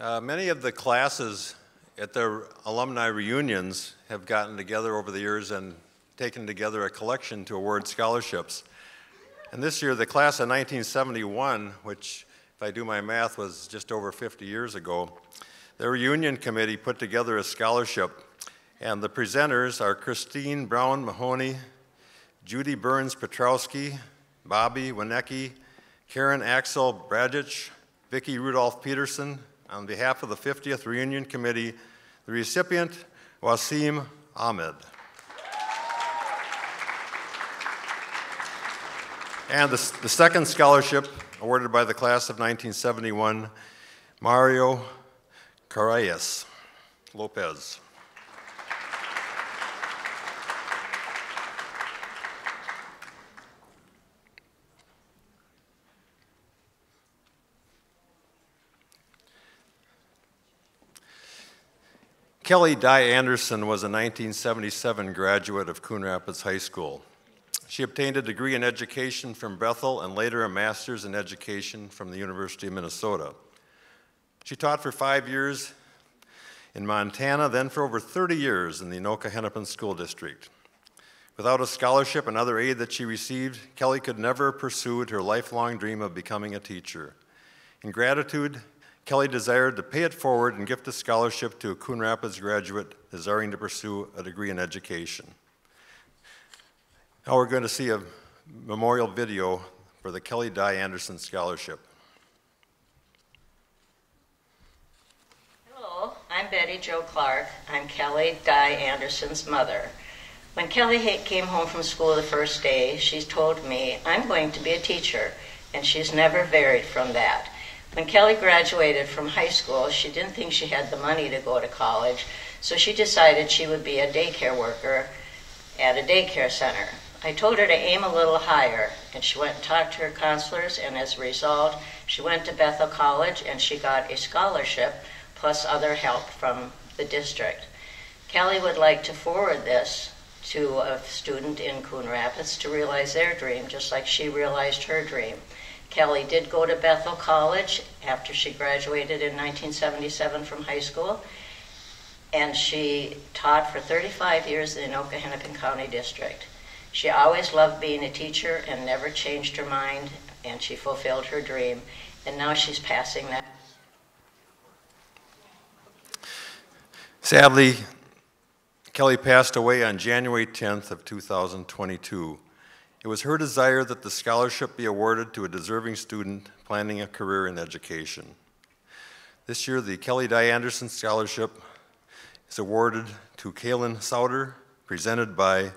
Many of the classes at their alumni reunions have gotten together over the years and taken together a collection to award scholarships. And this year, the class of 1971, which, if I do my math, was just over 50 years ago, the reunion committee put together a scholarship. And the presenters are Christine Brown Mahoney, Judy Burns Petrowski, Bobby Winecki, Karen Axel Bradich, Vicki Rudolph Peterson. On behalf of the 50th Reunion Committee, the recipient, Wasim Ahmed. And the second scholarship awarded by the class of 1971, Mario Carayas Lopez. Kelly Dye Anderson was a 1977 graduate of Coon Rapids High School. She obtained a degree in education from Bethel and later a master's in education from the University of Minnesota. She taught for 5 years in Montana, then for over 30 years in the Anoka-Hennepin School District. Without a scholarship and other aid that she received, Kelly could never have pursued her lifelong dream of becoming a teacher. In gratitude, Kelly desired to pay it forward and gift a scholarship to a Coon Rapids graduate desiring to pursue a degree in education. Now we're going to see a memorial video for the Kelly Dye Anderson Scholarship. Hello, I'm Betty Jo Clark. I'm Kelly Dye Anderson's mother. When Kelly came home from school the first day, she told me, "I'm going to be a teacher," and she's never varied from that. When Kelly graduated from high school, she didn't think she had the money to go to college, so she decided she would be a daycare worker at a daycare center. I told her to aim a little higher, and she went and talked to her counselors, and as a result, she went to Bethel College and she got a scholarship plus other help from the district. Kelly would like to forward this to a student in Coon Rapids to realize their dream, just like she realized her dream. Kelly did go to Bethel College after she graduated in 1977 from high school, and she taught for 35 years in the Anoka-Hennepin County District. She always loved being a teacher and never changed her mind, and she fulfilled her dream, and now she's passing that. Sadly, Kelly passed away on January 10th of 2022. It was her desire that the scholarship be awarded to a deserving student planning a career in education. This year, the Kelly Dye Anderson Scholarship is awarded to Kaylin Sauter, presented by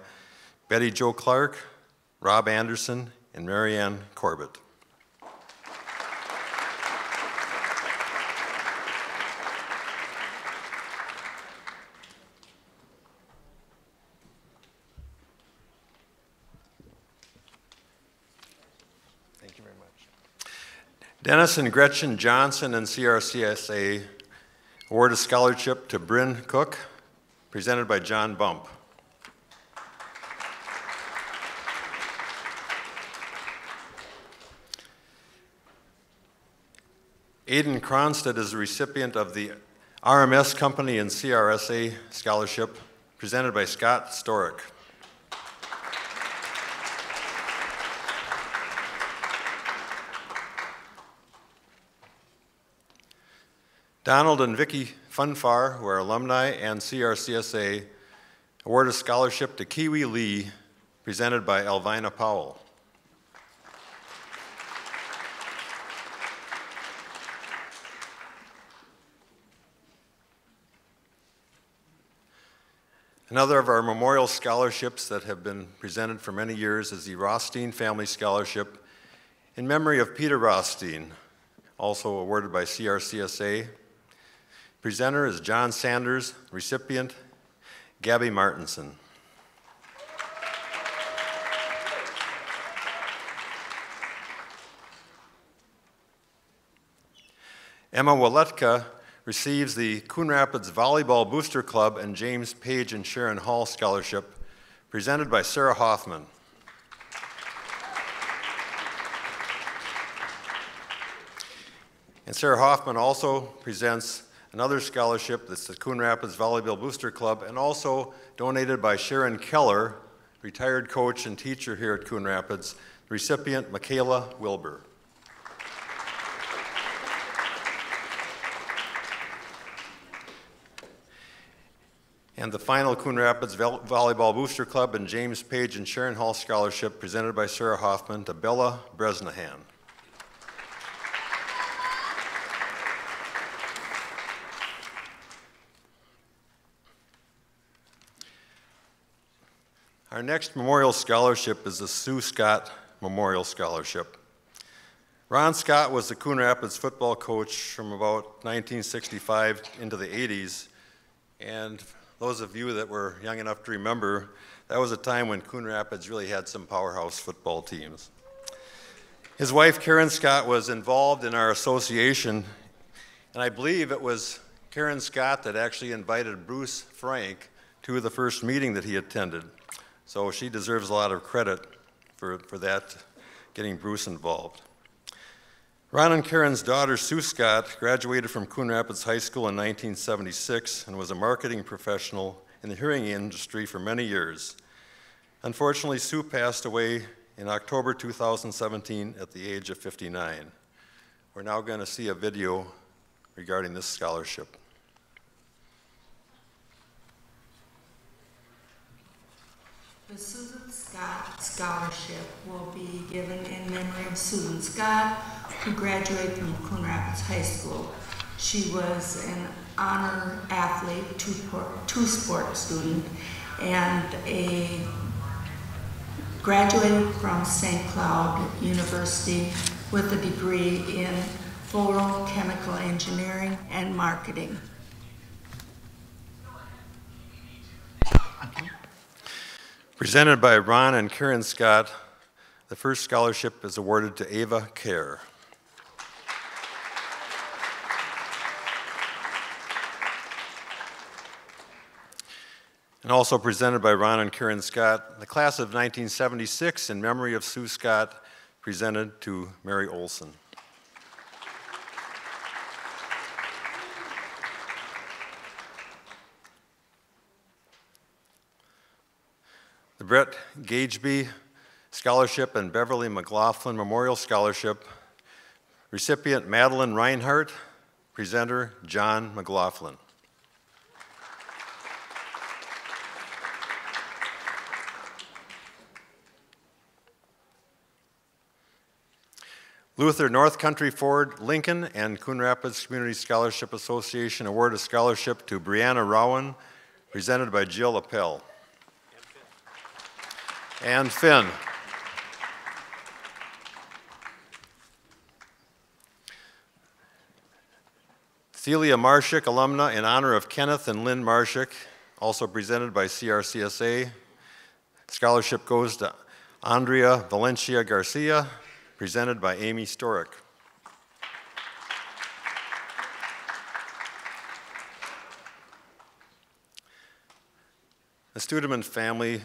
Betty Jo Clark, Rob Anderson, and Marianne Corbett. Thank you very much. Dennis and Gretchen Johnson and CRCSA award a scholarship to Bryn Cook, presented by John Bump. Aiden Cronstead is the recipient of the RMS Company and CRSA Scholarship, presented by Scott Storick. Donald and Vicki Funfar, who are alumni and CRCSA, award a scholarship to Kiwi Lee, presented by Elvina Powell. Another of our memorial scholarships that have been presented for many years is the Rothstein Family Scholarship in memory of Peter Rothstein, also awarded by CRCSA. Presenter is John Sanders, recipient Gabby Martinson. Emma Waletka receives the Coon Rapids Volleyball Booster Club and James Page and Sharon Hall Scholarship, presented by Sarah Hoffman. And Sarah Hoffman also presents another scholarship that's the Coon Rapids Volleyball Booster Club, and also donated by Sharon Keller, retired coach and teacher here at Coon Rapids, recipient Michaela Wilbur. And the final Coon Rapids Volleyball Booster Club and James Page and Sharon Hall Scholarship, presented by Sarah Hoffman, to Bella Bresnahan. Our next memorial scholarship is the Sue Scott Memorial Scholarship. Ron Scott was the Coon Rapids football coach from about 1965 into the 80s, and those of you that were young enough to remember, that was a time when Coon Rapids really had some powerhouse football teams. His wife, Karen Scott, was involved in our association, and I believe it was Karen Scott that actually invited Bruce Frank to the first meeting that he attended. So she deserves a lot of credit for that, getting Bruce involved. Ron and Karen's daughter, Sue Scott, graduated from Coon Rapids High School in 1976 and was a marketing professional in the hearing industry for many years. Unfortunately, Sue passed away in October 2017 at the age of 59. We're now going to see a video regarding this scholarship. The Susan Scott Scholarship will be given in memory of Susan Scott, who graduated from Coon Rapids High School. She was an honor athlete, two-sport student, and graduated from St. Cloud University with a degree in photochemical engineering and marketing. Presented by Ron and Karen Scott, the first scholarship is awarded to Ava Kerr. And also presented by Ron and Karen Scott, the class of 1976 in memory of Sue Scott, presented to Mary Olson. The Brett Gageby Scholarship and Beverly McLaughlin Memorial Scholarship, recipient Madeline Reinhardt, presenter John McLaughlin. Luther North Country Ford Lincoln and Coon Rapids Community Scholarship Association award a scholarship to Brianna Rowan, presented by Jill Appel. And Finn. Celia Marshak, alumna in honor of Kenneth and Lynn Marshak, also presented by CRCSA. Scholarship goes to Andrea Valencia Garcia, presented by Amy Storick. The Studeman family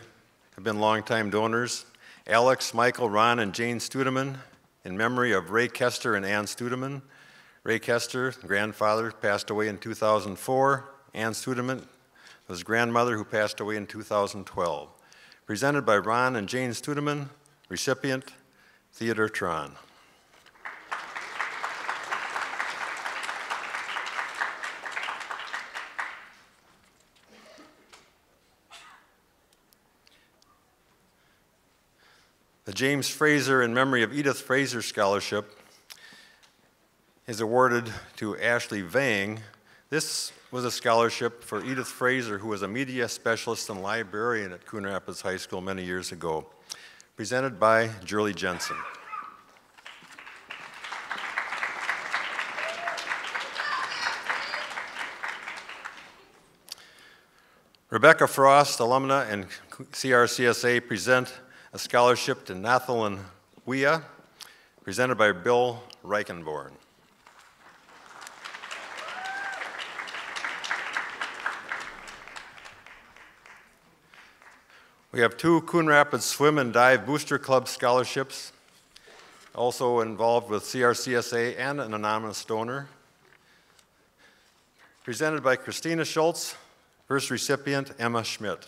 have been longtime donors. Alex, Michael, Ron, and Jane Studeman, in memory of Ray Kester and Ann Studeman. Ray Kester, grandfather, passed away in 2004. Ann Studeman was grandmother, who passed away in 2012. Presented by Ron and Jane Studeman, recipient Theodore Tron. The James Fraser in memory of Edith Fraser Scholarship is awarded to Ashley Vang. This was a scholarship for Edith Fraser, who was a media specialist and librarian at Coon Rapids High School many years ago. Presented by Julie Jensen. Rebecca Frost, alumna and CRCSA, present a scholarship to Nathalie Wea, presented by Bill Reichenborn. We have 2 Coon Rapids Swim and Dive Booster Club scholarships, also involved with CRCSA and an anonymous donor. Presented by Christina Schultz, first recipient Emma Schmidt.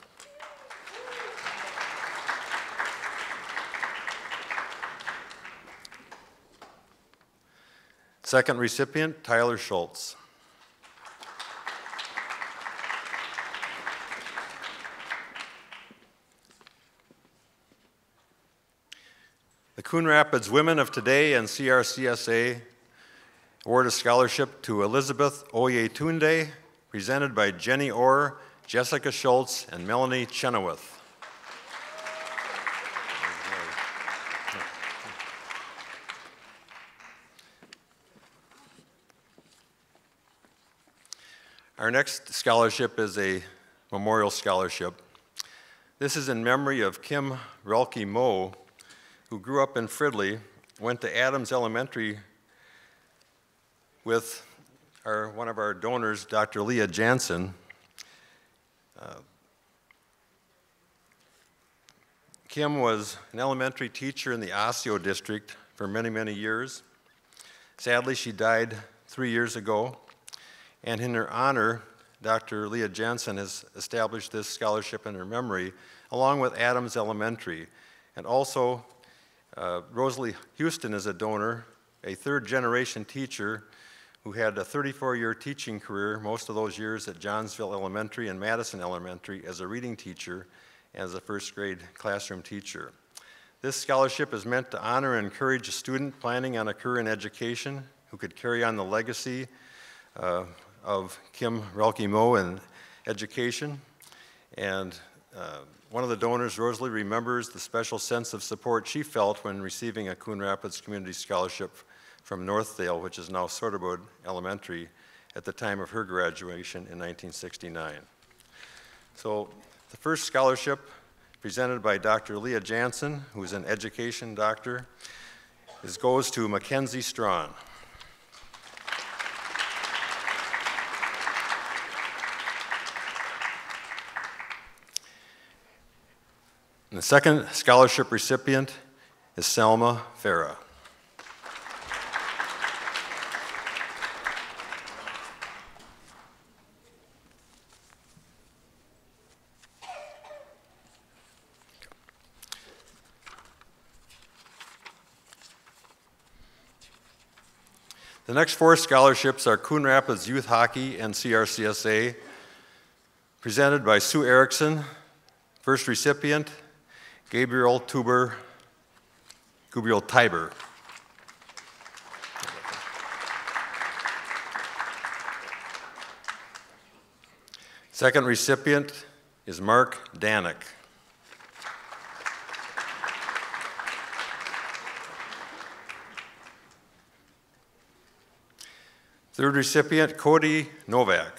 Second recipient, Tyler Schultz. The Coon Rapids Women of Today and CRCSA award a scholarship to Elizabeth Oyetunde, presented by Jenny Orr, Jessica Schultz, and Melanie Chenoweth. Our next scholarship is a memorial scholarship. This is in memory of Kim Relke Moe, who grew up in Fridley, went to Adams Elementary with one of our donors, Dr. Leah Jansen. Kim was an elementary teacher in the Osseo district for many, many years. Sadly, she died 3 years ago. And in her honor, Dr. Leah Jansen has established this scholarship in her memory, along with Adams Elementary. And also, Rosalie Houston is a donor, a third-generation teacher who had a 34-year teaching career, most of those years at Johnsville Elementary and Madison Elementary as a reading teacher and as a first-grade classroom teacher. This scholarship is meant to honor and encourage a student planning on a career in education who could carry on the legacy of Kim Relke Moe in education. And one of the donors, Rosalie, remembers the special sense of support she felt when receiving a Coon Rapids Community Scholarship from Northdale, which is now Soderwood Elementary, at the time of her graduation in 1969. So the first scholarship, presented by Dr. Leah Jansen, who is an education doctor, goes to Mackenzie Strawn. And the second scholarship recipient is Selma Farah. The next four scholarships are Coon Rapids Youth Hockey and CRCSA, presented by Sue Erickson. First recipient, Gabriel Tiber. Second recipient is Mark Danick. Third recipient, Cody Novak.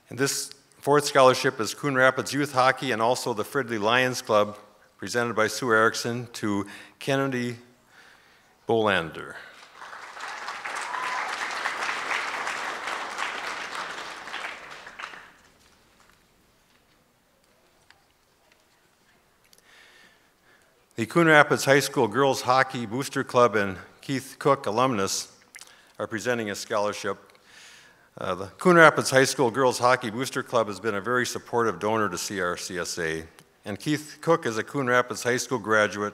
And this fourth scholarship is Coon Rapids Youth Hockey and also the Fridley Lions Club, presented by Sue Erickson, to Kennedy Bolander. The Coon Rapids High School Girls Hockey Booster Club and Keith Cook alumnus are presenting a scholarship. The Coon Rapids High School Girls Hockey Booster Club has been a very supportive donor to CRCSA, and Keith Cook is a Coon Rapids High School graduate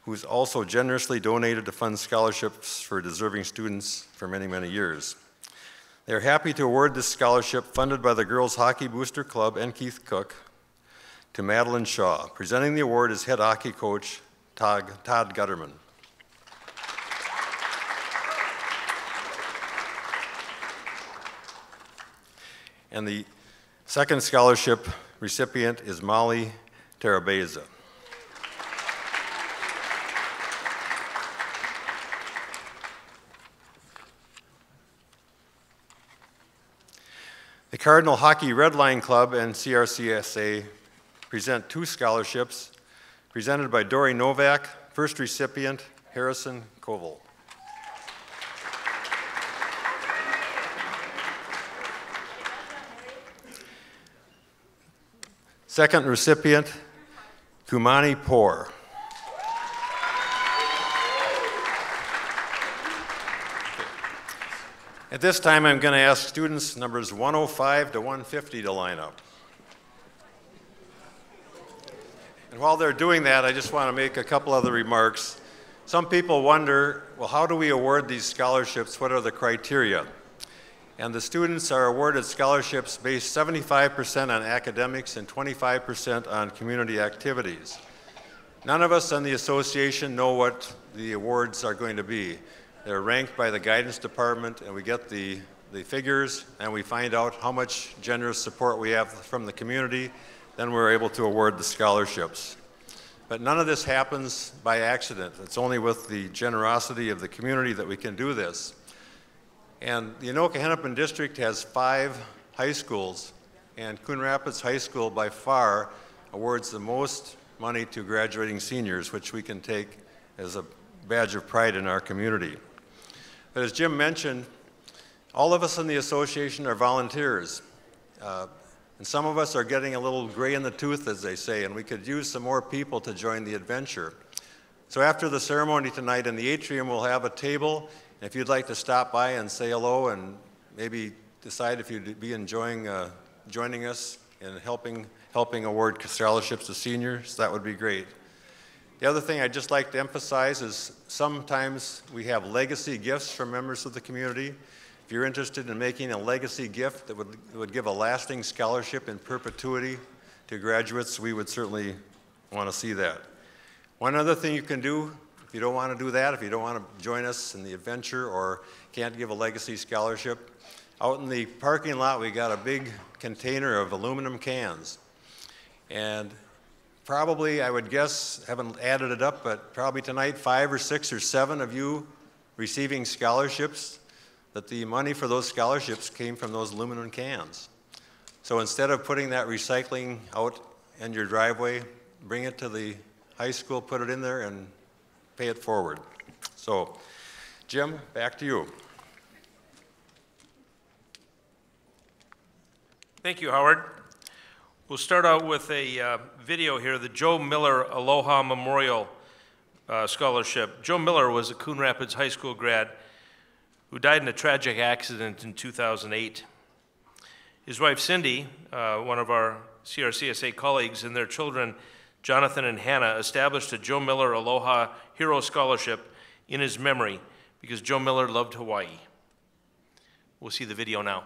who's also generously donated to fund scholarships for deserving students for many, many years. They are happy to award this scholarship, funded by the Girls Hockey Booster Club and Keith Cook, to Madeline Shaw. Presenting the award is head hockey coach Todd Gutterman. And the second scholarship recipient is Molly Terabeza. The Cardinal Hockey Red Line Club and CRCSA present two scholarships presented by Dory Novak. First recipient, Harrison Koval. Second recipient, Kumani Poor. At this time, I'm going to ask students numbers 105 to 150 to line up. And while they're doing that, I just want to make a couple other remarks. Some people wonder, well, how do we award these scholarships? What are the criteria? And the students are awarded scholarships based 75% on academics and 25% on community activities. None of us in the association know what the awards are going to be. They're ranked by the guidance department, and we get the figures, and we find out how much generous support we have from the community. Then we're able to award the scholarships. But none of this happens by accident. It's only with the generosity of the community that we can do this. And the Anoka-Hennepin District has 5 high schools, and Coon Rapids High School by far awards the most money to graduating seniors, which we can take as a badge of pride in our community. But as Jim mentioned, all of us in the association are volunteers. And some of us are getting a little gray in the tooth, as they say, and we could use some more people to join the adventure. So after the ceremony tonight in the atrium, we'll have a table. If you'd like to stop by and say hello and maybe decide if you'd be enjoying joining us in helping award scholarships to seniors, that would be great. The other thing I'd just like to emphasize is sometimes we have legacy gifts from members of the community. If you're interested in making a legacy gift that would give a lasting scholarship in perpetuity to graduates, we would certainly want to see that. One other thing you can do, if you don't want to do that, if you don't want to join us in the adventure or can't give a legacy scholarship, out in the parking lot we got a big container of aluminum cans. And probably, I would guess, haven't added it up, but probably tonight 5 or 6 or 7 of you receiving scholarships, that the money for those scholarships came from those aluminum cans. So instead of putting that recycling out in your driveway, bring it to the high school, put it in there, and pay it forward. So, Jim, back to you. Thank you, Howard. We'll start out with a video here, the Joe Miller Aloha Memorial Scholarship. Joe Miller was a Coon Rapids High School grad who died in a tragic accident in 2008. His wife, Cindy, one of our CRCSA colleagues, and their children, Jonathan and Hannah, established a Joe Miller Aloha Hero Scholarship in his memory because Joe Miller loved Hawaii. We'll see the video now.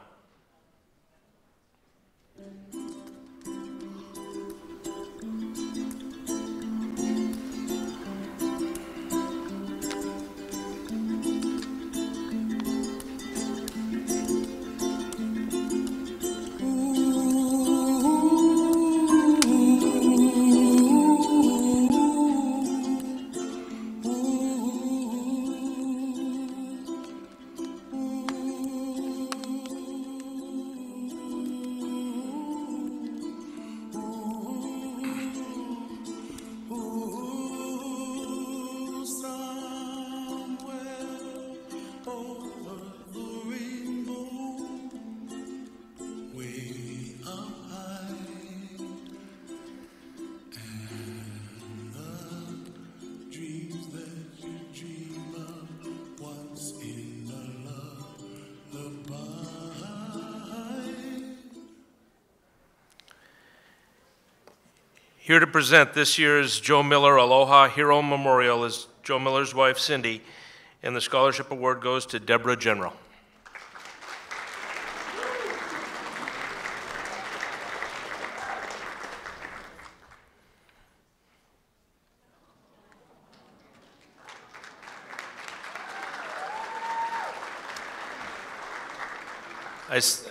Here to present this year's Joe Miller Aloha Hero Memorial is Joe Miller's wife, Cindy, and the scholarship award goes to Deborah General.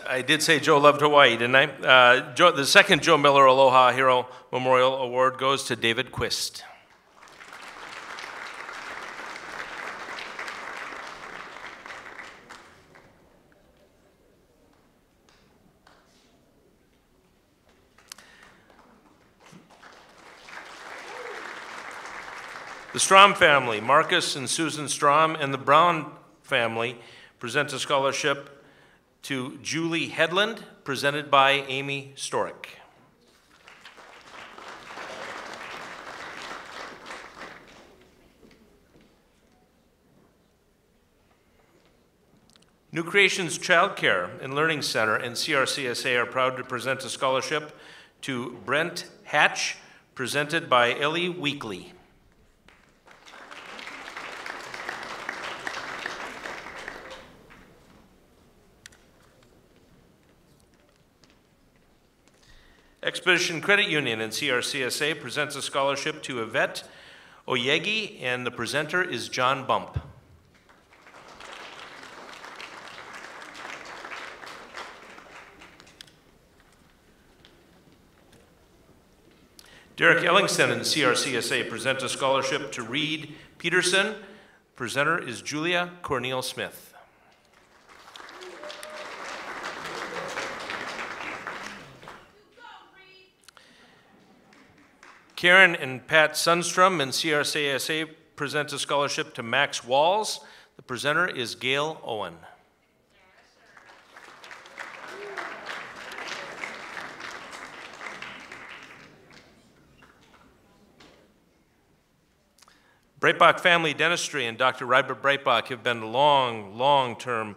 I did say Joe loved Hawaii, didn't I? The second Joe Miller Aloha Hero Memorial Award goes to David Quist. The Strom family, Marcus and Susan Strom, and the Brown family present a scholarship to Julie Headland, presented by Amy Storick. New Creations Child Care and Learning Center and CRCSA are proud to present a scholarship to Brent Hatch, presented by Ellie Weekly. Expedition Credit Union and CRCSA presents a scholarship to Yvette Oyegi, and the presenter is John Bump. Derek Ellingson and CRCSA present a scholarship to Reed Peterson. Presenter is Julia Cornel Smith. Karen and Pat Sundstrom and CRCSA present a scholarship to Max Walls. The presenter is Gail Owen. Breitbach Family Dentistry and Dr. Robert Breitbach have been long-term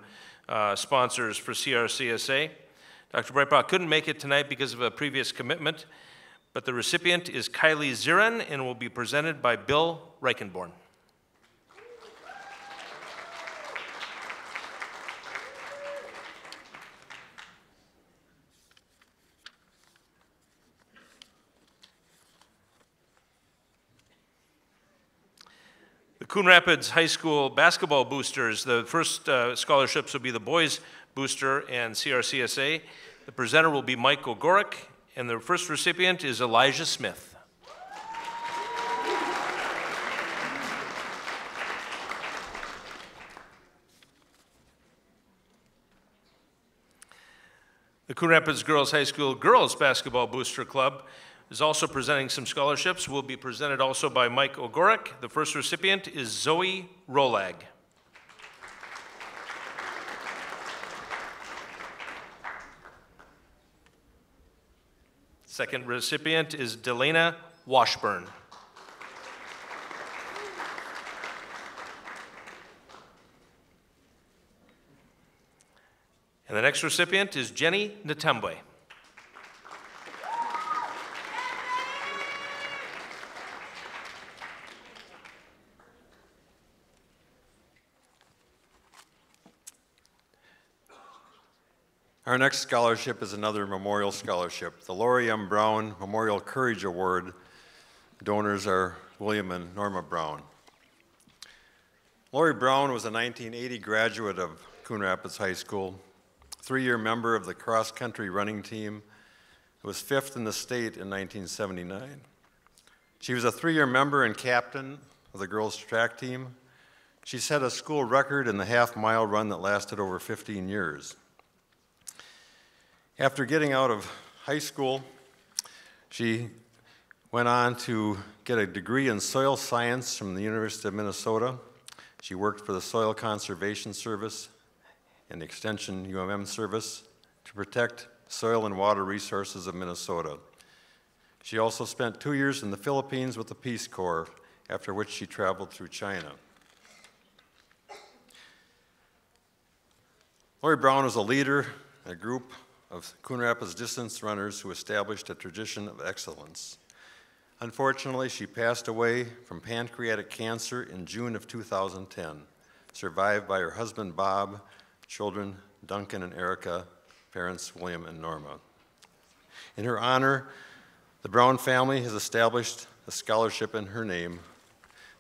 sponsors for CRCSA. Dr. Breitbach couldn't make it tonight because of a previous commitment, but the recipient is Kylie Zirin and will be presented by Bill Reichenborn. The Coon Rapids High School basketball boosters, the first scholarships will be the boys booster and CRCSA. The presenter will be Mike Ogorek, and the first recipient is Elijah Smith. The Coon Rapids Girls High School Girls Basketball Booster Club is also presenting some scholarships. Will be presented also by Mike Ogorek. The first recipient is Zoe Rolag. Second recipient is Delana Washburn. And the next recipient is Jenny Natembe. Our next scholarship is another memorial scholarship, the Lori M. Brown Memorial Courage Award. Donors are William and Norma Brown. Lori Brown was a 1980 graduate of Coon Rapids High School, 3-year member of the cross-country running team, who was 5th in the state in 1979. She was a 3-year member and captain of the girls' track team. She set a school record in the half-mile run that lasted over 15 years. After getting out of high school, she went on to get a degree in soil science from the University of Minnesota. She worked for the Soil Conservation Service and the Extension UMM service to protect soil and water resources of Minnesota. She also spent 2 years in the Philippines with the Peace Corps, after which she traveled through China. Lori Brown was a leader in a group of Coon Rapids distance runners who established a tradition of excellence. Unfortunately, she passed away from pancreatic cancer in June of 2010, survived by her husband Bob, children Duncan and Erica, parents William and Norma. In her honor, the Brown family has established a scholarship in her name,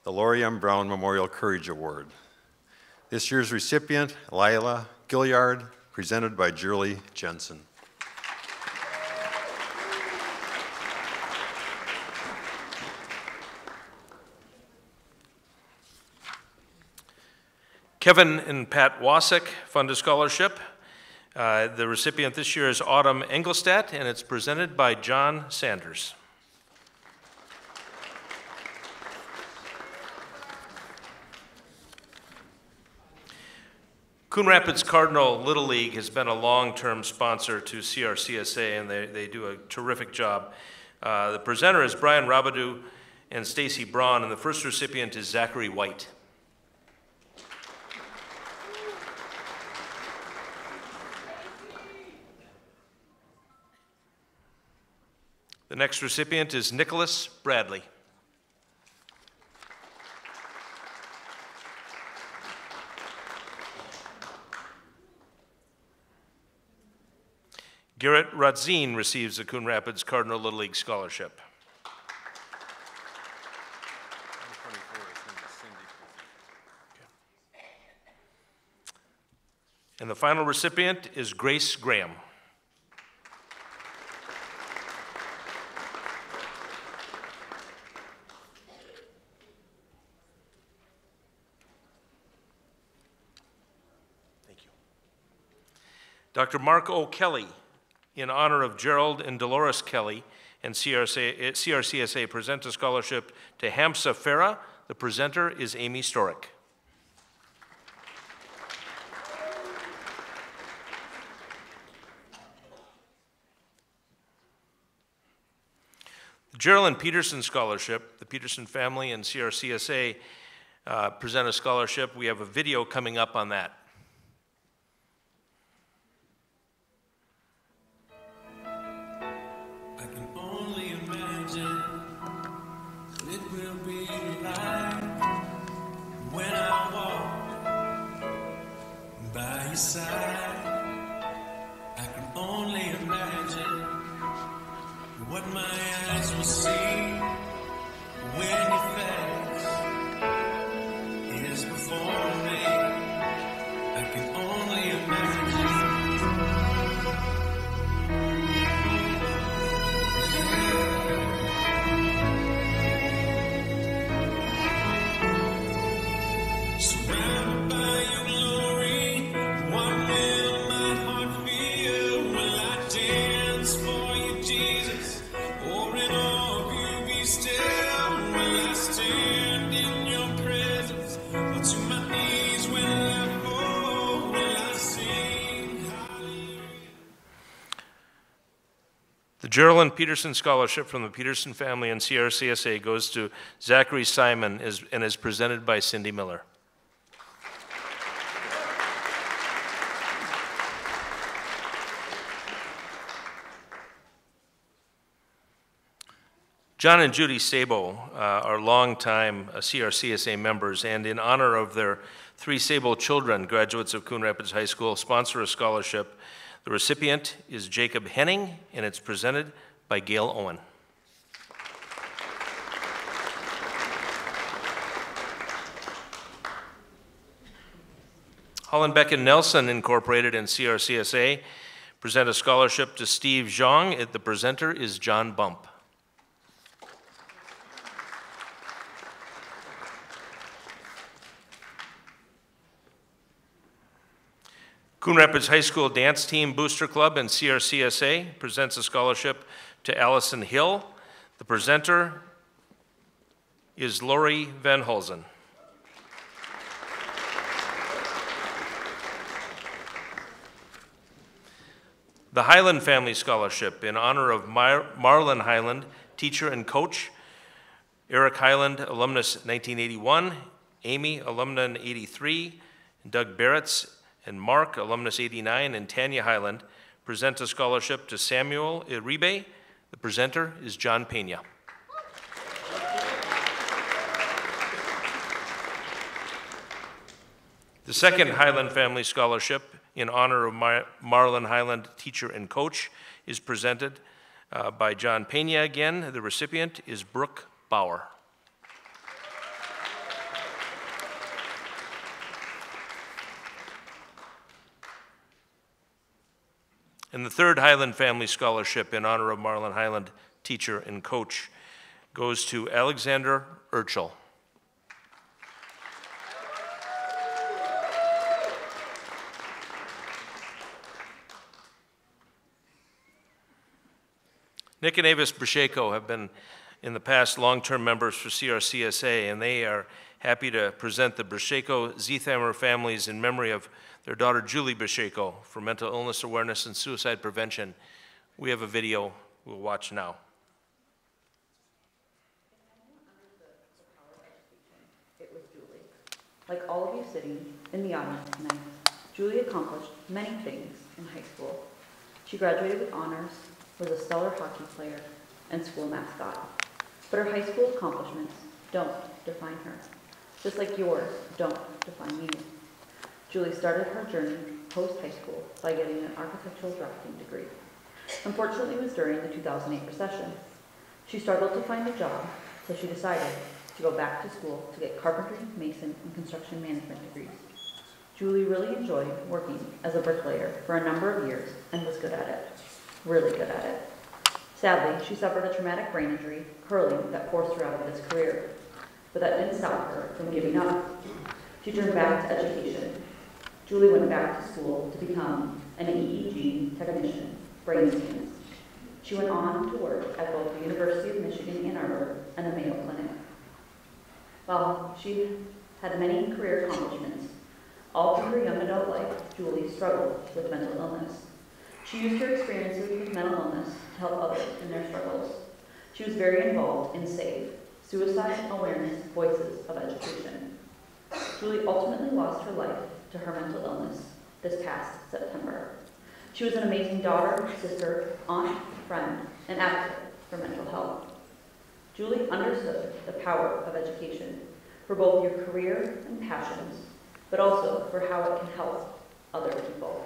the Lori M. Brown Memorial Courage Award. This year's recipient, Lila Gilliard, presented by Julie Jensen. Kevin and Pat Wasik fund a scholarship. The recipient this year is Autumn Engelstadt, and it's presented by John Sanders. Coon Rapids Cardinal Little League has been a long-term sponsor to CRCSA, and they do a terrific job. The presenter is Brian Rabadou and Stacy Braun, and the first recipient is Zachary White. The next recipient is Nicholas Bradley. Garrett Radzine receives the Coon Rapids Cardinal Little League Scholarship. And the final recipient is Grace Graham. Thank you. Dr. Mark O. Kelly, in honor of Gerald and Dolores Kelly, and CRCSA present a scholarship to Hamsa Farah. The presenter is Amy Storick. Geraldine Peterson Scholarship, the Peterson family and CRCSA present a scholarship. We have a video coming up on that. I can only imagine what it will be like when I walk by your side. I can only imagine what my eyes will see when your face is before me. I can only imagine. Surrounded by your glory, what will my heart feel? Will I dance for you, Jesus? Or in all of you? The Geraldine Peterson Scholarship from the Peterson family and CRCSA goes to Zachary Simon and is presented by Cindy Miller. John and Judy Sabo are longtime CRCSA members, and in honor of their 3 Sabo children, graduates of Coon Rapids High School, sponsor a scholarship. The recipient is Jacob Henning, and it's presented by Gail Owen. Hollenbeck and Nelson Incorporated and CRCSA present a scholarship to Steve Zhang. The presenter is John Bump. Coon Rapids High School Dance Team Booster Club and CRCSA presents a scholarship to Allison Hill. The presenter is Lori Van Hulsen. The Highland Family Scholarship in honor of Marlon Highland, teacher and coach, Eric Highland, alumnus 1981, Amy, alumna 83, Doug Barretts, and Mark, alumnus 89, and Tanya Highland present a scholarship to Samuel Iribe. The presenter is John Pena. The second Highland Family Scholarship in honor of Marlon Highland, teacher and coach, is presented by John Pena again. The recipient is Brooke Bauer. And the third Highland Family Scholarship in honor of Marlon Highland, teacher and coach, goes to Alexander Urchel. Nick and Avis Brasheko have been in the past long-term members for CRCSA, and they are happy to present the Brasheko Zithamer families in memory of their daughter Julie Brasheko for mental illness awareness and suicide prevention. We have a video we'll watch now. It was Julie. Like all of you sitting in the audience tonight, Julie accomplished many things in high school. She graduated with honors, was a stellar hockey player, and school mascot. But her high school accomplishments don't define her, just like yours don't define you. Julie started her journey post-high school by getting an architectural drafting degree. Unfortunately, it was during the 2008 recession. She struggled to find a job, so she decided to go back to school to get carpentry, mason, and construction management degrees. Julie really enjoyed working as a bricklayer for a number of years and was good at it, really good at it. Sadly, she suffered a traumatic brain injury, curling, that forced her out of this career. But that didn't stop her from giving up. She turned back to education. Julie went back to school to become an EEG technician, brain scans. She went on to work at both the University of Michigan Ann Arbor and the Mayo Clinic. While she had many career accomplishments, all through her young adult life, Julie struggled with mental illness. She used her experiences with mental illness to help others in their struggles. She was very involved in SAVE, Suicide Awareness Voices of Education. Julie ultimately lost her life to her mental illness this past September. She was an amazing daughter, sister, aunt, friend, and advocate for mental health. Julie understood the power of education for both your career and passions, but also for how it can help other people.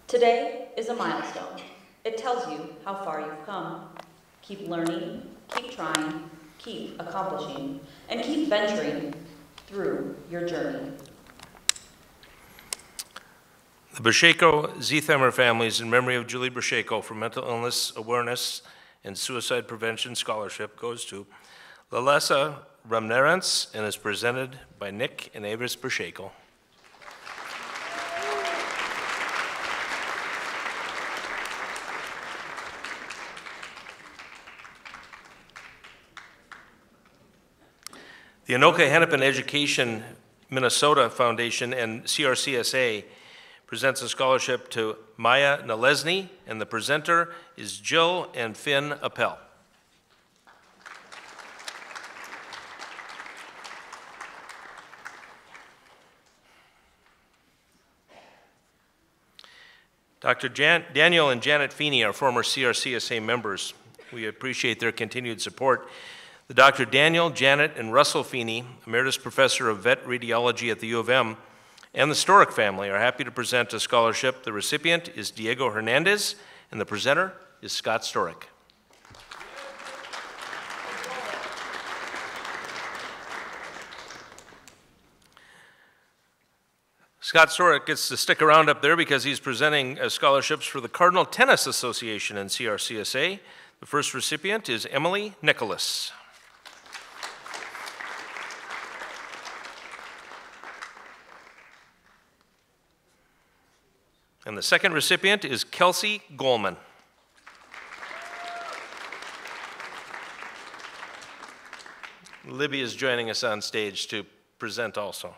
Today is a milestone. It tells you how far you've come. Keep learning, keep trying, keep accomplishing, and keep venturing through your journey. The Brasheko Zithamer families in memory of Julie Brasheko for mental illness awareness and suicide prevention scholarship goes to Lalesa Ramnerance and is presented by Nick and Avis Brasheko. The Anoka Hennepin Education Minnesota Foundation and CRCSA presents a scholarship to Maya Nalesny, and the presenter is Jill and Finn Appel. Dr. Daniel and Janet Feeney are former CRCSA members. We appreciate their continued support. The Dr. Daniel, Janet, and Russell Feeney, Emeritus Professor of Vet Radiology at the U of M, and the Storick family are happy to present a scholarship. The recipient is Diego Hernandez, and the presenter is Scott Storick. Scott Storick gets to stick around up there because he's presenting scholarships for the Cardinal Tennis Association and CRCSA. The first recipient is Emily Nicholas. And the second recipient is Kelsey Goldman. Libby is joining us on stage to present also.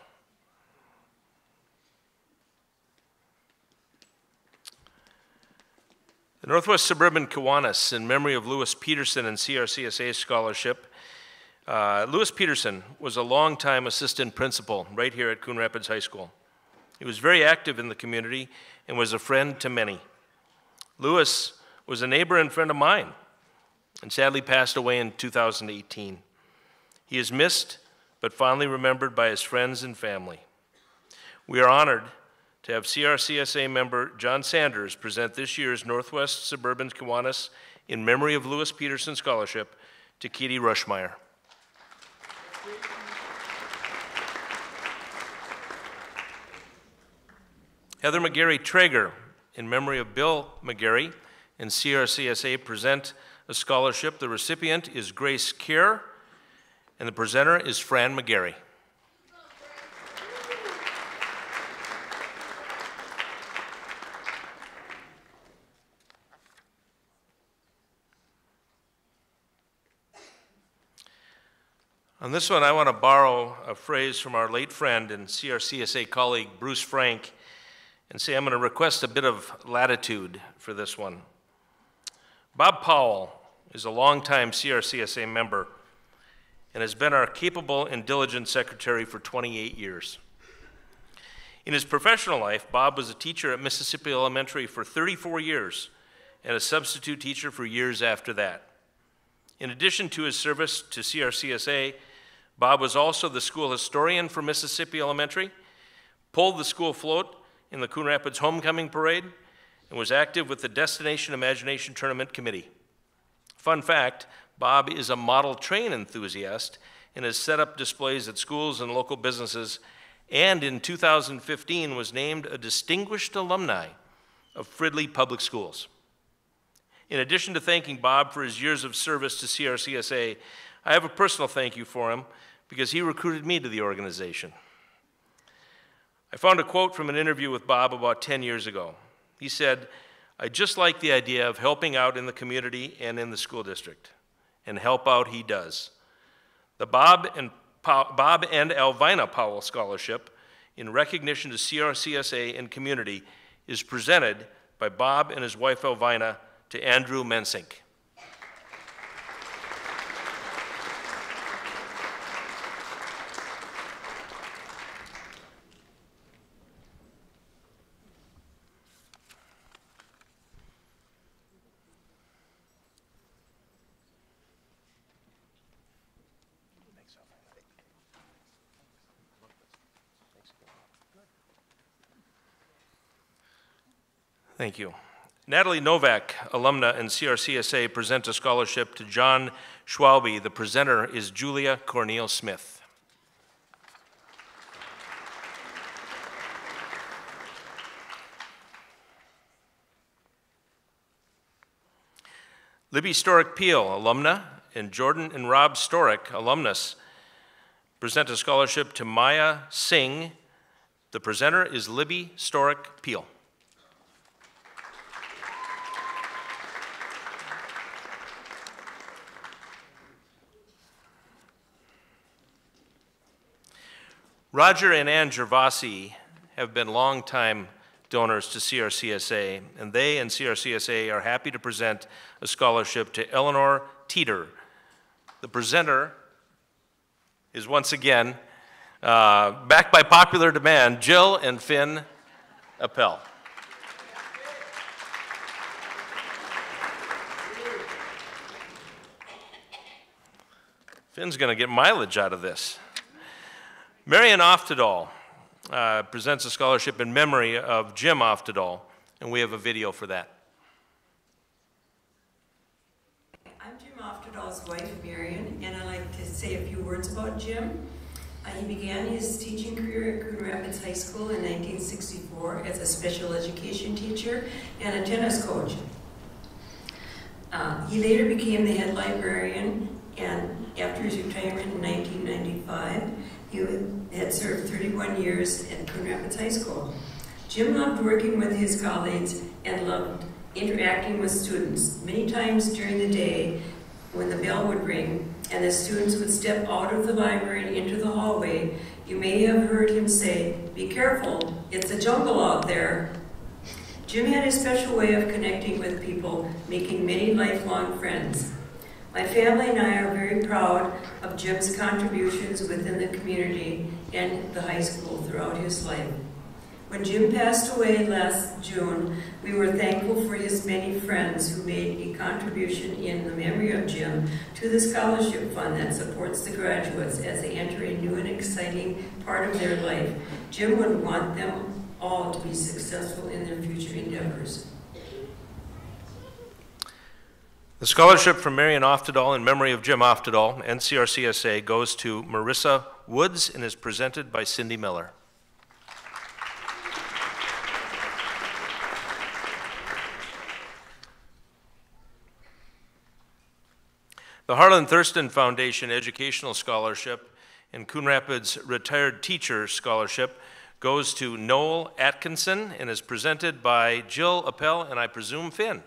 The Northwest Suburban Kiwanis, in memory of Lewis Peterson and CRCSA scholarship. Lewis Peterson was a longtime assistant principal right here at Coon Rapids High School. He was very active in the community and was a friend to many. Lewis was a neighbor and friend of mine and sadly passed away in 2018. He is missed but fondly remembered by his friends and family. We are honored to have CRCSA member John Sanders present this year's Northwest Suburban Kiwanis in memory of Lewis Peterson Scholarship to Katie Rushmeyer. Heather McGarry Traeger, in memory of Bill McGarry and CRCSA, present a scholarship. The recipient is Grace Keir, and the presenter is Fran McGarry. On this one, I want to borrow a phrase from our late friend and CRCSA colleague, Bruce Frank, and say I'm going to request a bit of latitude for this one. Bob Powell is a longtime CRCSA member and has been our capable and diligent secretary for 28 years. In his professional life, Bob was a teacher at Mississippi Elementary for 34 years and a substitute teacher for years after that. In addition to his service to CRCSA, Bob was also the school historian for Mississippi Elementary, pulled the school float in the Coon Rapids Homecoming Parade, and was active with the Destination Imagination Tournament Committee. Fun fact, Bob is a model train enthusiast and has set up displays at schools and local businesses, and in 2015 was named a distinguished alumni of Fridley Public Schools. In addition to thanking Bob for his years of service to CRCSA, I have a personal thank you for him because he recruited me to the organization. I found a quote from an interview with Bob about 10 years ago. He said, "I just like the idea of helping out in the community and in the school district." And help out he does. The Bob and Alvina Powell Scholarship, in recognition to CRCSA and community, is presented by Bob and his wife Alvina to Andrew Mensink. Thank you. Natalie Novak, alumna and CRCSA, present a scholarship to John Schwalbe. The presenter is Julia Cornel Smith. Libby Storick Peel, alumna, and Jordan and Rob Storick, alumnus, present a scholarship to Maya Singh. The presenter is Libby Storick Peel. Roger and Ann Gervasi have been longtime donors to CRCSA, and they and CRCSA are happy to present a scholarship to Eleanor Teeter. The presenter is once again, backed by popular demand, Jill and Finn Appel. Finn's going to get mileage out of this. Marion Oftedal presents a scholarship in memory of Jim Oftedal, and we have a video for that. I'm Jim Oftedal's wife, Marion, and I'd like to say a few words about Jim. He began his teaching career at Coon Rapids High School in 1964 as a special education teacher and a tennis coach. He later became the head librarian, and after his retirement in 1995, he had served 31 years at Coon Rapids High School. Jim loved working with his colleagues and loved interacting with students. Many times during the day, when the bell would ring and the students would step out of the library and into the hallway, you may have heard him say, "Be careful, it's a jungle out there." Jim had a special way of connecting with people, making many lifelong friends. My family and I are very proud of Jim's contributions within the community and the high school throughout his life. When Jim passed away last June, we were thankful for his many friends who made a contribution in the memory of Jim to the scholarship fund that supports the graduates as they enter a new and exciting part of their life. Jim would want them all to be successful in their future endeavors. The scholarship from Marion Oftedal in memory of Jim Oftedal and CRCSA goes to Marissa Woods and is presented by Cindy Miller. The Harlan Thurston Foundation Educational Scholarship and Coon Rapids Retired Teacher Scholarship goes to Noel Atkinson and is presented by Jill Appel and I presume Finn.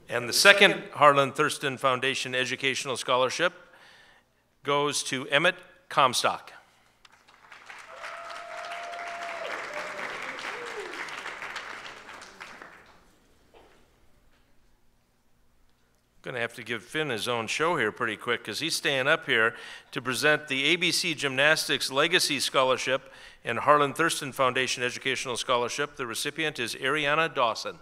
And the second Harlan Thurston Foundation Educational Scholarship goes to Emmett Comstock. Going to have to give Finn his own show here pretty quick because he's staying up here to present the ABC Gymnastics Legacy Scholarship and Harlan Thurston Foundation Educational Scholarship. The recipient is Ariana Dawson.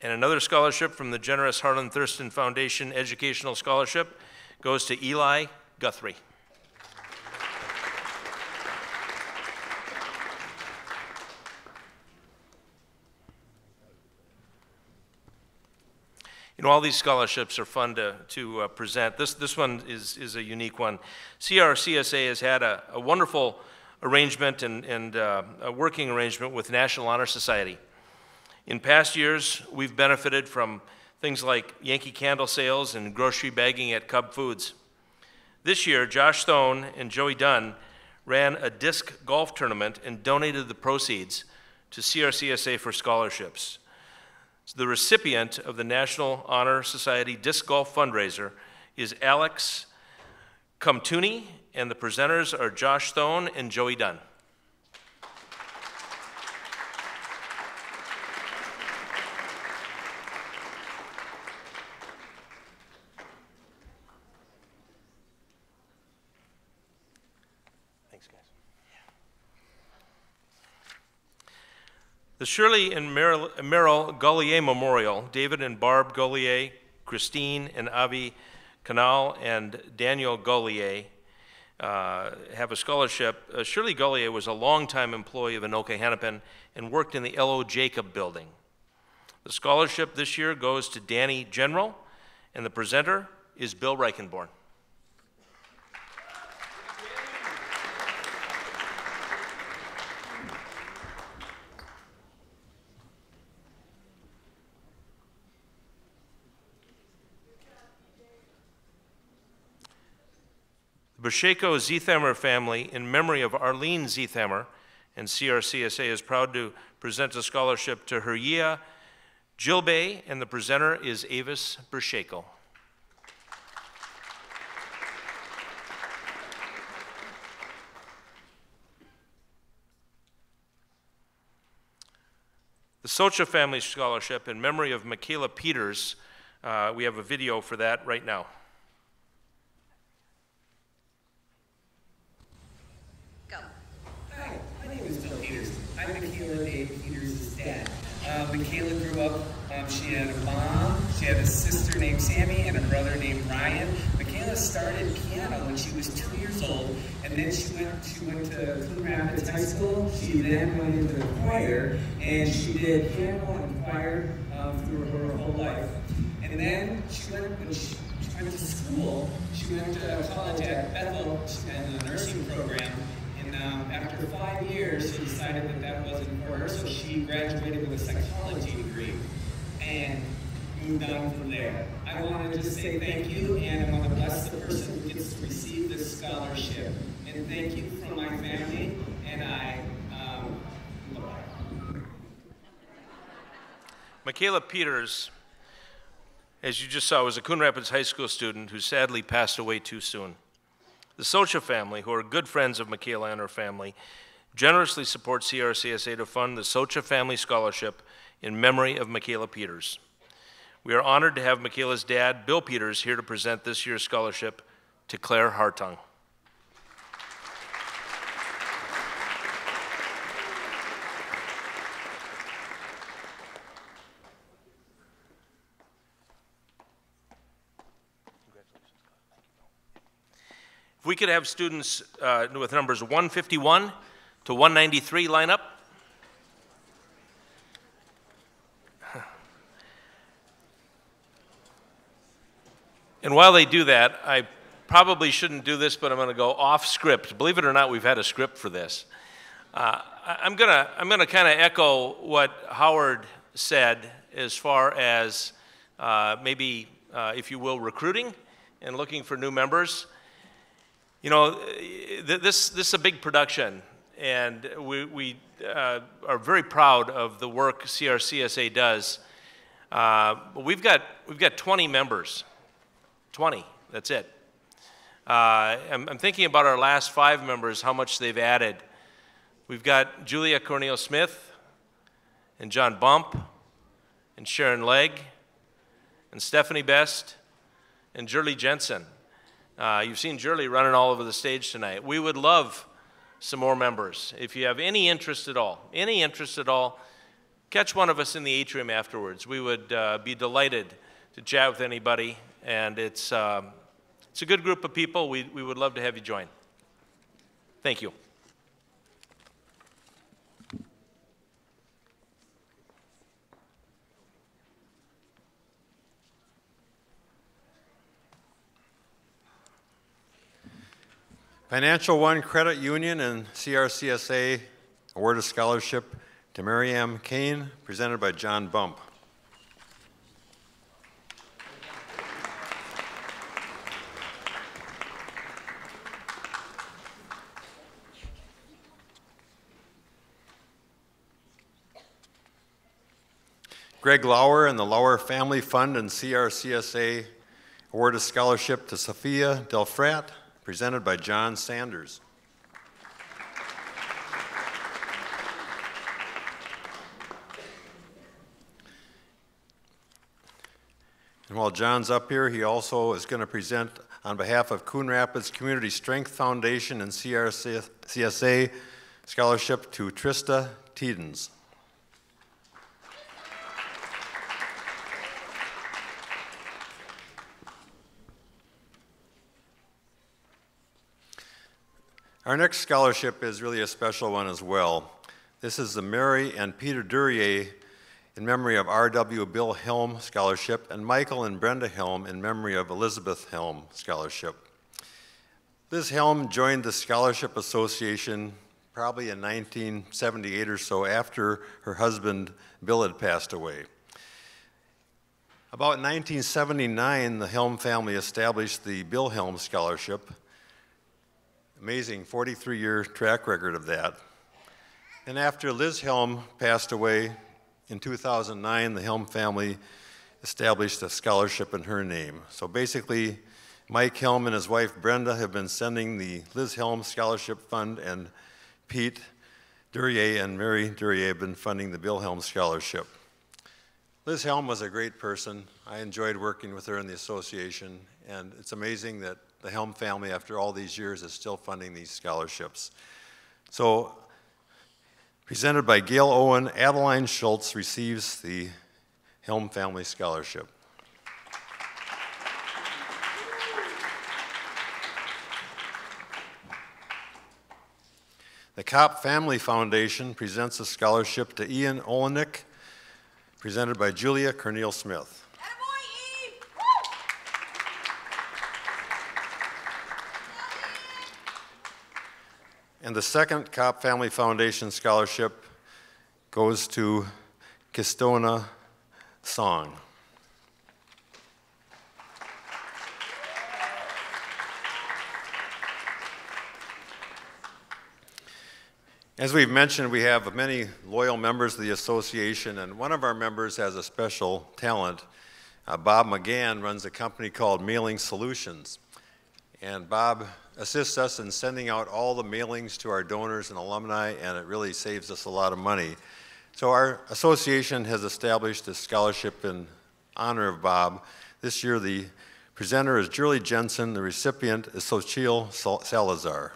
And another scholarship from the generous Harlan Thurston Foundation Educational Scholarship goes to Eli Guthrie. You know, all these scholarships are fun to present. This one is a unique one. CRCSA has had a wonderful arrangement and a working arrangement with National Honor Society. In past years, we've benefited from things like Yankee Candle sales and grocery bagging at Cub Foods. This year, Josh Stone and Joey Dunn ran a disc golf tournament and donated the proceeds to CRCSA for scholarships. So the recipient of the National Honor Society Disc Golf Fundraiser is Alex Cumtooney, and the presenters are Josh Stone and Joey Dunn. The Shirley and Merrill Gullier Memorial, David and Barb Gullier, Christine and Avi Canal, and Daniel Gullier have a scholarship. Shirley Gullier was a longtime employee of Anoka Hennepin and worked in the L.O. Jacob building. The scholarship this year goes to Danny General, and the presenter is Bill Reichenborn. The Basheko Ziethammer family, in memory of Arlene Ziethammer, and CRCSA is proud to present a scholarship to Herya Jilbay, and the presenter is Avis Bershako. The Socha Family Scholarship in memory of Michaela Peters. We have a video for that right now. Hi, my name is Bill Peters. I'm Michaela Dave Peters' dad. Michaela grew up, she had a mom, she had a sister named Sammy, and a brother named Ryan. Michaela started piano when she was 2 years old, and then she went to Coon Rapids High School. She then went into the choir, and she did piano and choir through her whole life. And then when she went to school, she went to college at Bethel in the nursing program. And after 5 years, she decided that that wasn't for her, so she graduated with a psychology degree and moved on from there. I want to just say thank you, and I want to bless the person who gets to receive this scholarship. And thank you from my family, and Michaela Peters, as you just saw, was a Coon Rapids High School student who sadly passed away too soon. The Socha family, who are good friends of Michaela and her family, generously support CRCSA to fund the Socha Family Scholarship in memory of Michaela Peters. We are honored to have Michaela's dad, Bill Peters, here to present this year's scholarship to Claire Hartung. If we could have students with numbers 151 to 193 line up. And while they do that, I probably shouldn't do this, but I'm going to go off script. Believe it or not, we've had a script for this. I'm gonna kind of echo what Howard said as far as maybe, if you will, recruiting and looking for new members. You know, this is a big production, and we are very proud of the work CRCSA does. But we've got 20 members, 20. That's it. I'm thinking about our last 5 members, how much they've added. We've got Julia Cornel Smith, and John Bump, and Sharon Legg, and Stephanie Best, and Jurley Jensen. You've seen Jurley running all over the stage tonight. We would love some more members. If you have any interest at all, catch one of us in the atrium afterwards. We would be delighted to chat with anybody, and it's a good group of people. We would love to have you join. Thank you. Financial One Credit Union and CRCSA award a scholarship to Miriam Kane, presented by John Bump. Greg Lauer and the Lauer Family Fund and CRCSA award a scholarship to Sophia Delfrat, presented by John Sanders. And while John's up here, he also is going to present on behalf of Coon Rapids Community Strength Foundation and CRCSA scholarship to Trista Tiedens. Our next scholarship is really a special one as well. This is the Mary and Peter Duryea in memory of R.W. Bill Helm Scholarship and Michael and Brenda Helm in memory of Elizabeth Helm Scholarship. Liz Helm joined the Scholarship Association probably in 1978 or so, after her husband Bill had passed away. About 1979, the Helm family established the Bill Helm Scholarship. Amazing 43-year track record of that. And after Liz Helm passed away in 2009, the Helm family established a scholarship in her name. So basically, Mike Helm and his wife Brenda have been sending the Liz Helm Scholarship Fund, and Pete Duryea and Mary Duryea have been funding the Bill Helm Scholarship. Liz Helm was a great person. I enjoyed working with her in the association, and it's amazing that the Helm family, after all these years, is still funding these scholarships. So, presented by Gail Owen, Adeline Schultz receives the Helm Family Scholarship. The Kopp Family Foundation presents a scholarship to Ian Olenek, presented by Julia Cornel Smith. And the second Kopp Family Foundation scholarship goes to Kistona Song. As we've mentioned, we have many loyal members of the association, and one of our members has a special talent. Bob McGann runs a company called Mailing Solutions, and Bob assists us in sending out all the mailings to our donors and alumni, and it really saves us a lot of money. So our association has established a scholarship in honor of Bob. This year the presenter is Julie Jensen, the recipient is Xochitl Salazar.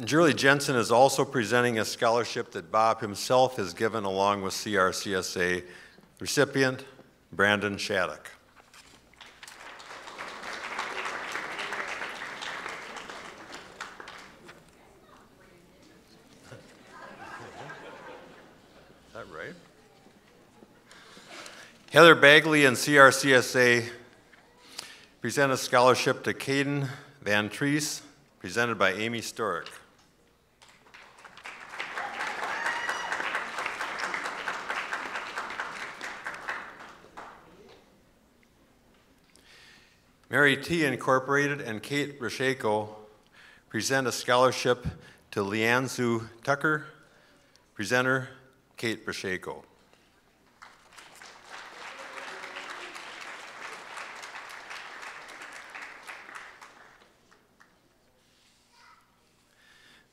Julie Jensen is also presenting a scholarship that Bob himself has given along with CRCSA. Recipient, Brandon Shattuck. Is that right? Heather Bagley and CRCSA present a scholarship to Caden Van Treese, presented by Amy Sturrock. Mary T. Incorporated and Kate Brasheko present a scholarship to Leanzu Tucker, presenter Kate Brasheko.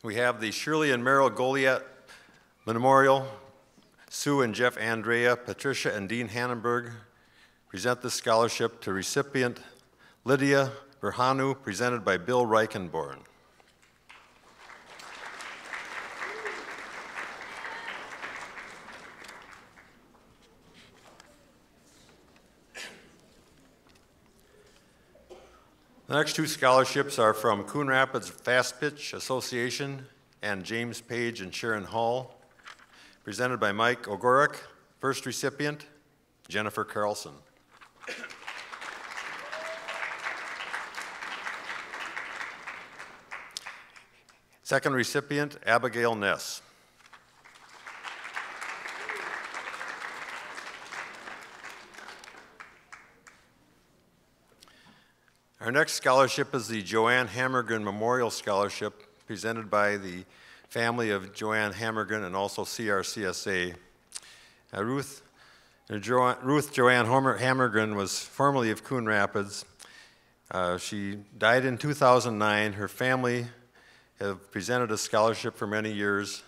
We have the Shirley and Merrill Goliath Memorial. Sue and Jeff Andrea, Patricia and Dean Hannenberg present the scholarship to recipient Lydia Berhanu, presented by Bill Reichenborn. The next two scholarships are from Coon Rapids Fast Pitch Association and James Page and Sharon Hall, presented by Mike Ogorek. First recipient, Jennifer Carlson. Second recipient, Abigail Ness. Our next scholarship is the Joanne Hammergren Memorial Scholarship, presented by the family of Joanne Hammergren and also CRCSA. Ruth Joanne Hammergren was formerly of Coon Rapids. She died in 2009. Her family have presented a scholarship for many years.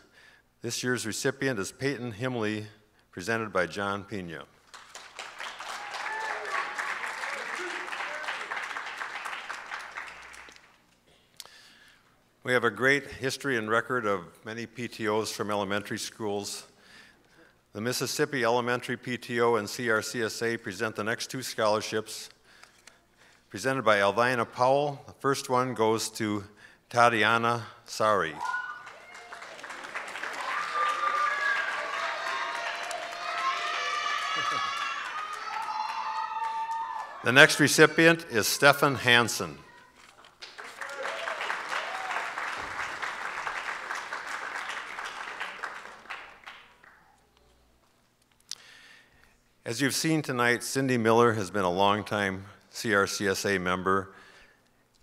This year's recipient is Peyton Himley, presented by John Pena. We have a great history and record of many PTOs from elementary schools. The Mississippi Elementary PTO and CRCSA present the next two scholarships, presented by Elvina Powell. The first one goes to Tatiana Sari. The next recipient is Stefan Hansen. As you've seen tonight, Cindy Miller has been a longtime CRCSA member,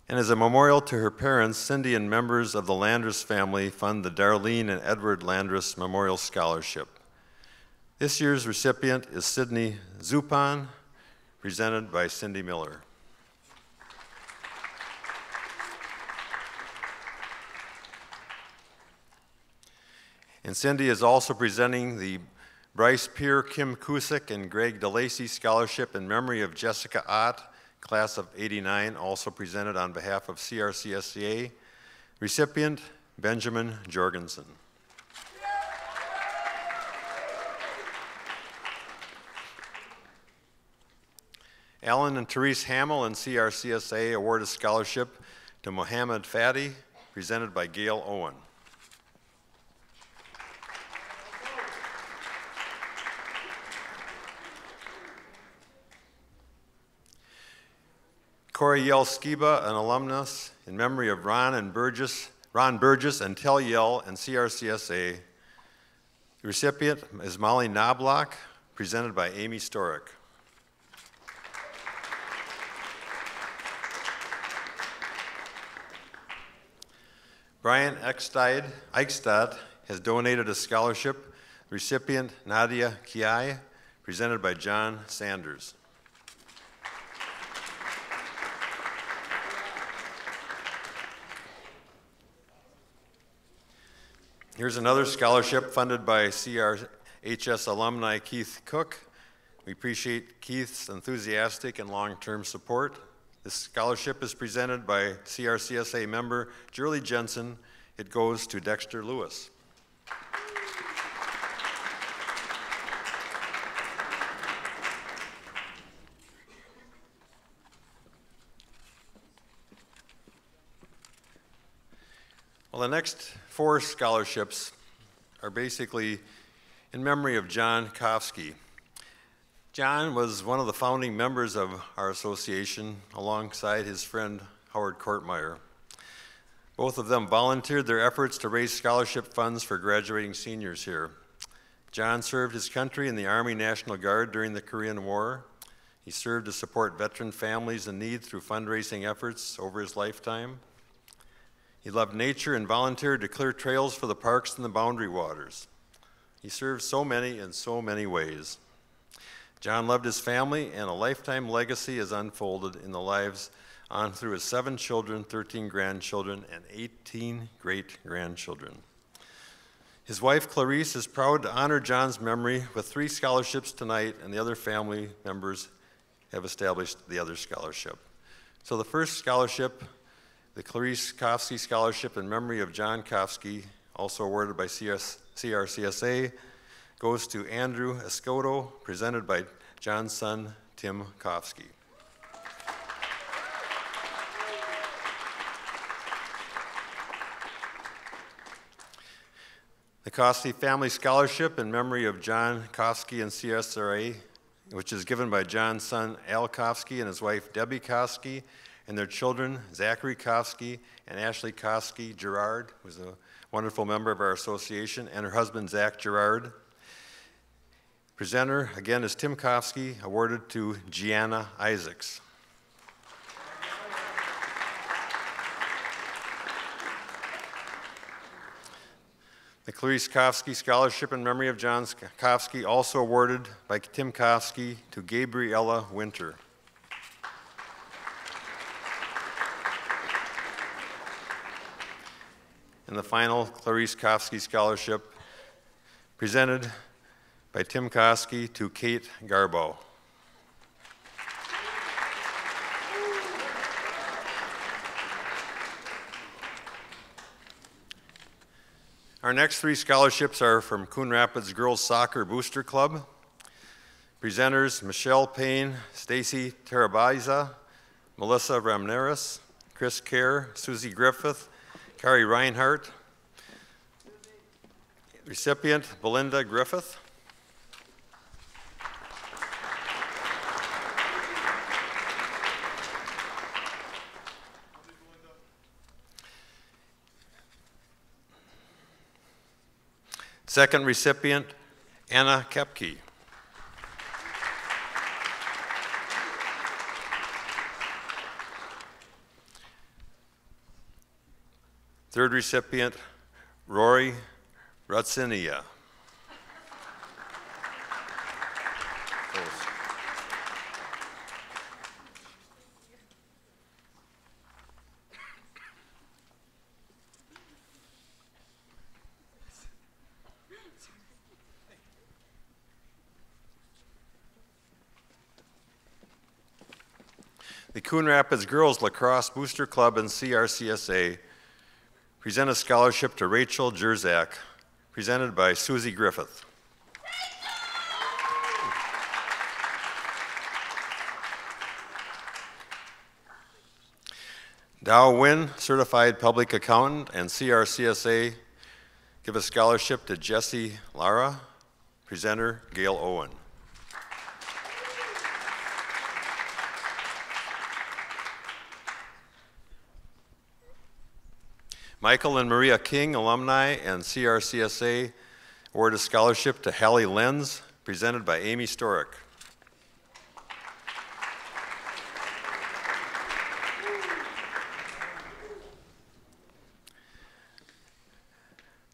and as a memorial to her parents, Cindy and members of the Landrus family fund the Darlene and Edward Landrus Memorial Scholarship. This year's recipient is Sydney Zupan, presented by Cindy Miller. And Cindy is also presenting the Bryce Peer, Kim Cusick, and Greg DeLacy Scholarship in memory of Jessica Ott, class of '89, also presented on behalf of CRCSA. Recipient, Benjamin Jorgensen. Alan and Therese Hamill and CRCSA award a scholarship to Mohammed Fadi, presented by Gail Owen. Corey Yell Skiba, an alumnus, in memory of Ron Burgess and Tel Yell and CRCSA. The recipient is Molly Knobloch, presented by Amy Storick. Brian Eichstad has donated a scholarship. The recipient, Nadia Kiai, presented by John Sanders. Here's another scholarship funded by CRHS alumni Keith Cook. We appreciate Keith's enthusiastic and long-term support. This scholarship is presented by CRCSA member Julie Jensen. It goes to Dexter Lewis. Well, the next 4 scholarships are basically in memory of John Kofsky. John was one of the founding members of our association alongside his friend Howard Kortmeyer. Both of them volunteered their efforts to raise scholarship funds for graduating seniors here. John served his country in the Army National Guard during the Korean War. He served to support veteran families in need through fundraising efforts over his lifetime. He loved nature and volunteered to clear trails for the parks and the boundary waters. He served so many in so many ways. John loved his family, and a lifetime legacy has unfolded in the lives on through his 7 children, 13 grandchildren, and 18 great-grandchildren. His wife, Clarice, is proud to honor John's memory with 3 scholarships tonight, and the other family members have established the other scholarship. So the first scholarship, the Clarice Kofsky Scholarship in memory of John Kofsky, also awarded by CRCSA, goes to Andrew Escoto, presented by John's son, Tim Kofsky. The Kofsky Family Scholarship in memory of John Kofsky and CRCSA, which is given by John's son, Al Kofsky, and his wife, Debbie Kofsky, and their children, Zachary Kofsky and Ashley Kofsky Gerard, who's a wonderful member of our association, and her husband, Zach Gerard. Presenter, again, is Tim Kofsky, awarded to Gianna Isaacs. The Clarice Kofsky Scholarship in memory of John Kofsky, also awarded by Tim Kofsky to Gabriella Winter. And the final Clarice Kofsky Scholarship, presented by Tim Kofsky to Kate Garbo. Our next 3 scholarships are from Coon Rapids Girls Soccer Booster Club. Presenters Michelle Payne, Stacy Tarabaza, Melissa Ramirez, Chris Kerr, Susie Griffith, Carrie Reinhardt. Recipient Belinda Griffith. Second recipient, Anna Kepke. Third recipient, Rory Rutsinia. The Coon Rapids Girls Lacrosse Booster Club and CRCSA present a scholarship to Rachel Jerzak, presented by Susie Griffith. Dow Wynn, Certified Public Accountant, and CRCSA give a scholarship to Jessie Lara, presenter Gail Owen. Michael and Maria King, alumni, and CRCSA award a scholarship to Hallie Lenz, presented by Amy Storick.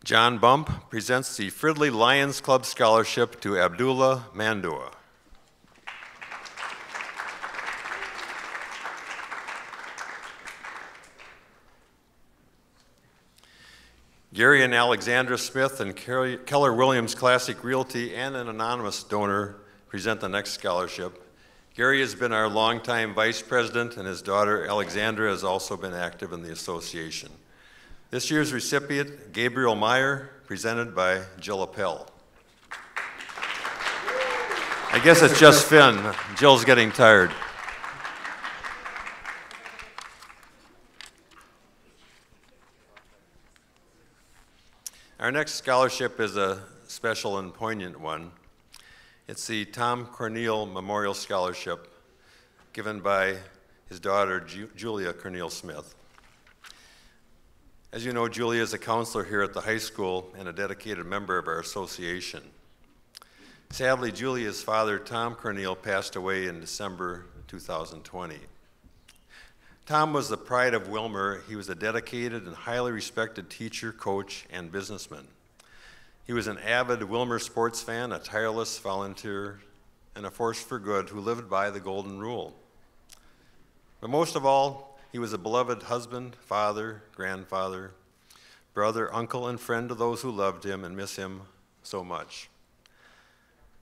John Bump presents the Fridley Lions Club Scholarship to Abdullah Mandua. Gary and Alexandra Smith and Keller Williams Classic Realty and an anonymous donor present the next scholarship. Gary has been our longtime vice president, and his daughter Alexandra has also been active in the association. This year's recipient, Gabriel Meyer, presented by Jill Appel. I guess it's just Finn. Jill's getting tired. Our next scholarship is a special and poignant one. It's the Tom Corneal Memorial Scholarship, given by his daughter, Julia Corneal Smith. As you know, Julia is a counselor here at the high school and a dedicated member of our association. Sadly, Julia's father, Tom Corneal, passed away in December 2020. Tom was the pride of Wilmer. He was a dedicated and highly respected teacher, coach, and businessman. He was an avid Wilmer sports fan, a tireless volunteer, and a force for good who lived by the golden rule. But most of all, he was a beloved husband, father, grandfather, brother, uncle, and friend to those who loved him and miss him so much.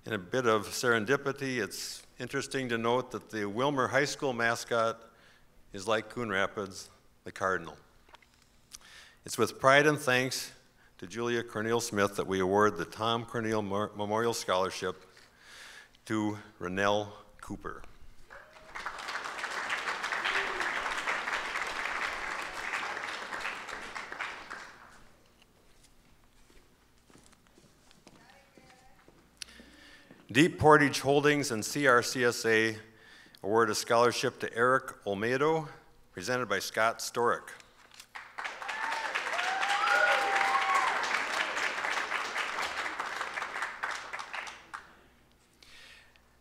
In a bit of serendipity, it's interesting to note that the Wilmer High School mascot is like Coon Rapids, the Cardinal. It's with pride and thanks to Julia Corneal Smith that we award the Tom Corneal Memorial Scholarship to Renelle Cooper. Deep Portage Holdings and CRCSA award a scholarship to Eric Olmedo, presented by Scott Storick.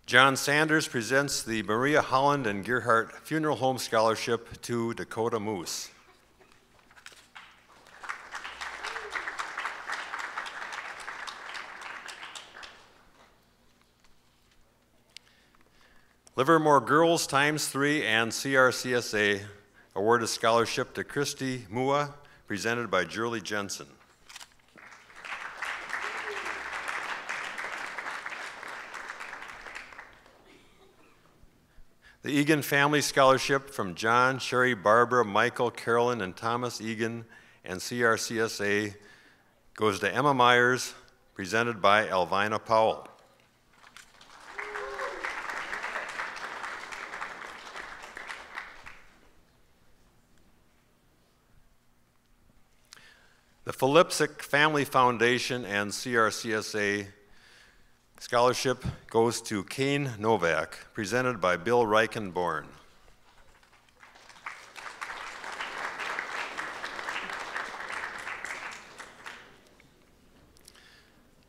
John Sanders presents the Maria Holland and Gerhardt Funeral Home Scholarship to Dakota Moose. Livermore Girls ×3 and CRCSA award a scholarship to Christy Mua, presented by Julie Jensen. The Egan Family Scholarship from John, Sherry, Barbara, Michael, Carolyn, and Thomas Egan and CRCSA goes to Emma Myers, presented by Elvina Powell. The Philipsic Family Foundation and CRCSA scholarship goes to Kane Novak, presented by Bill Reichenborn.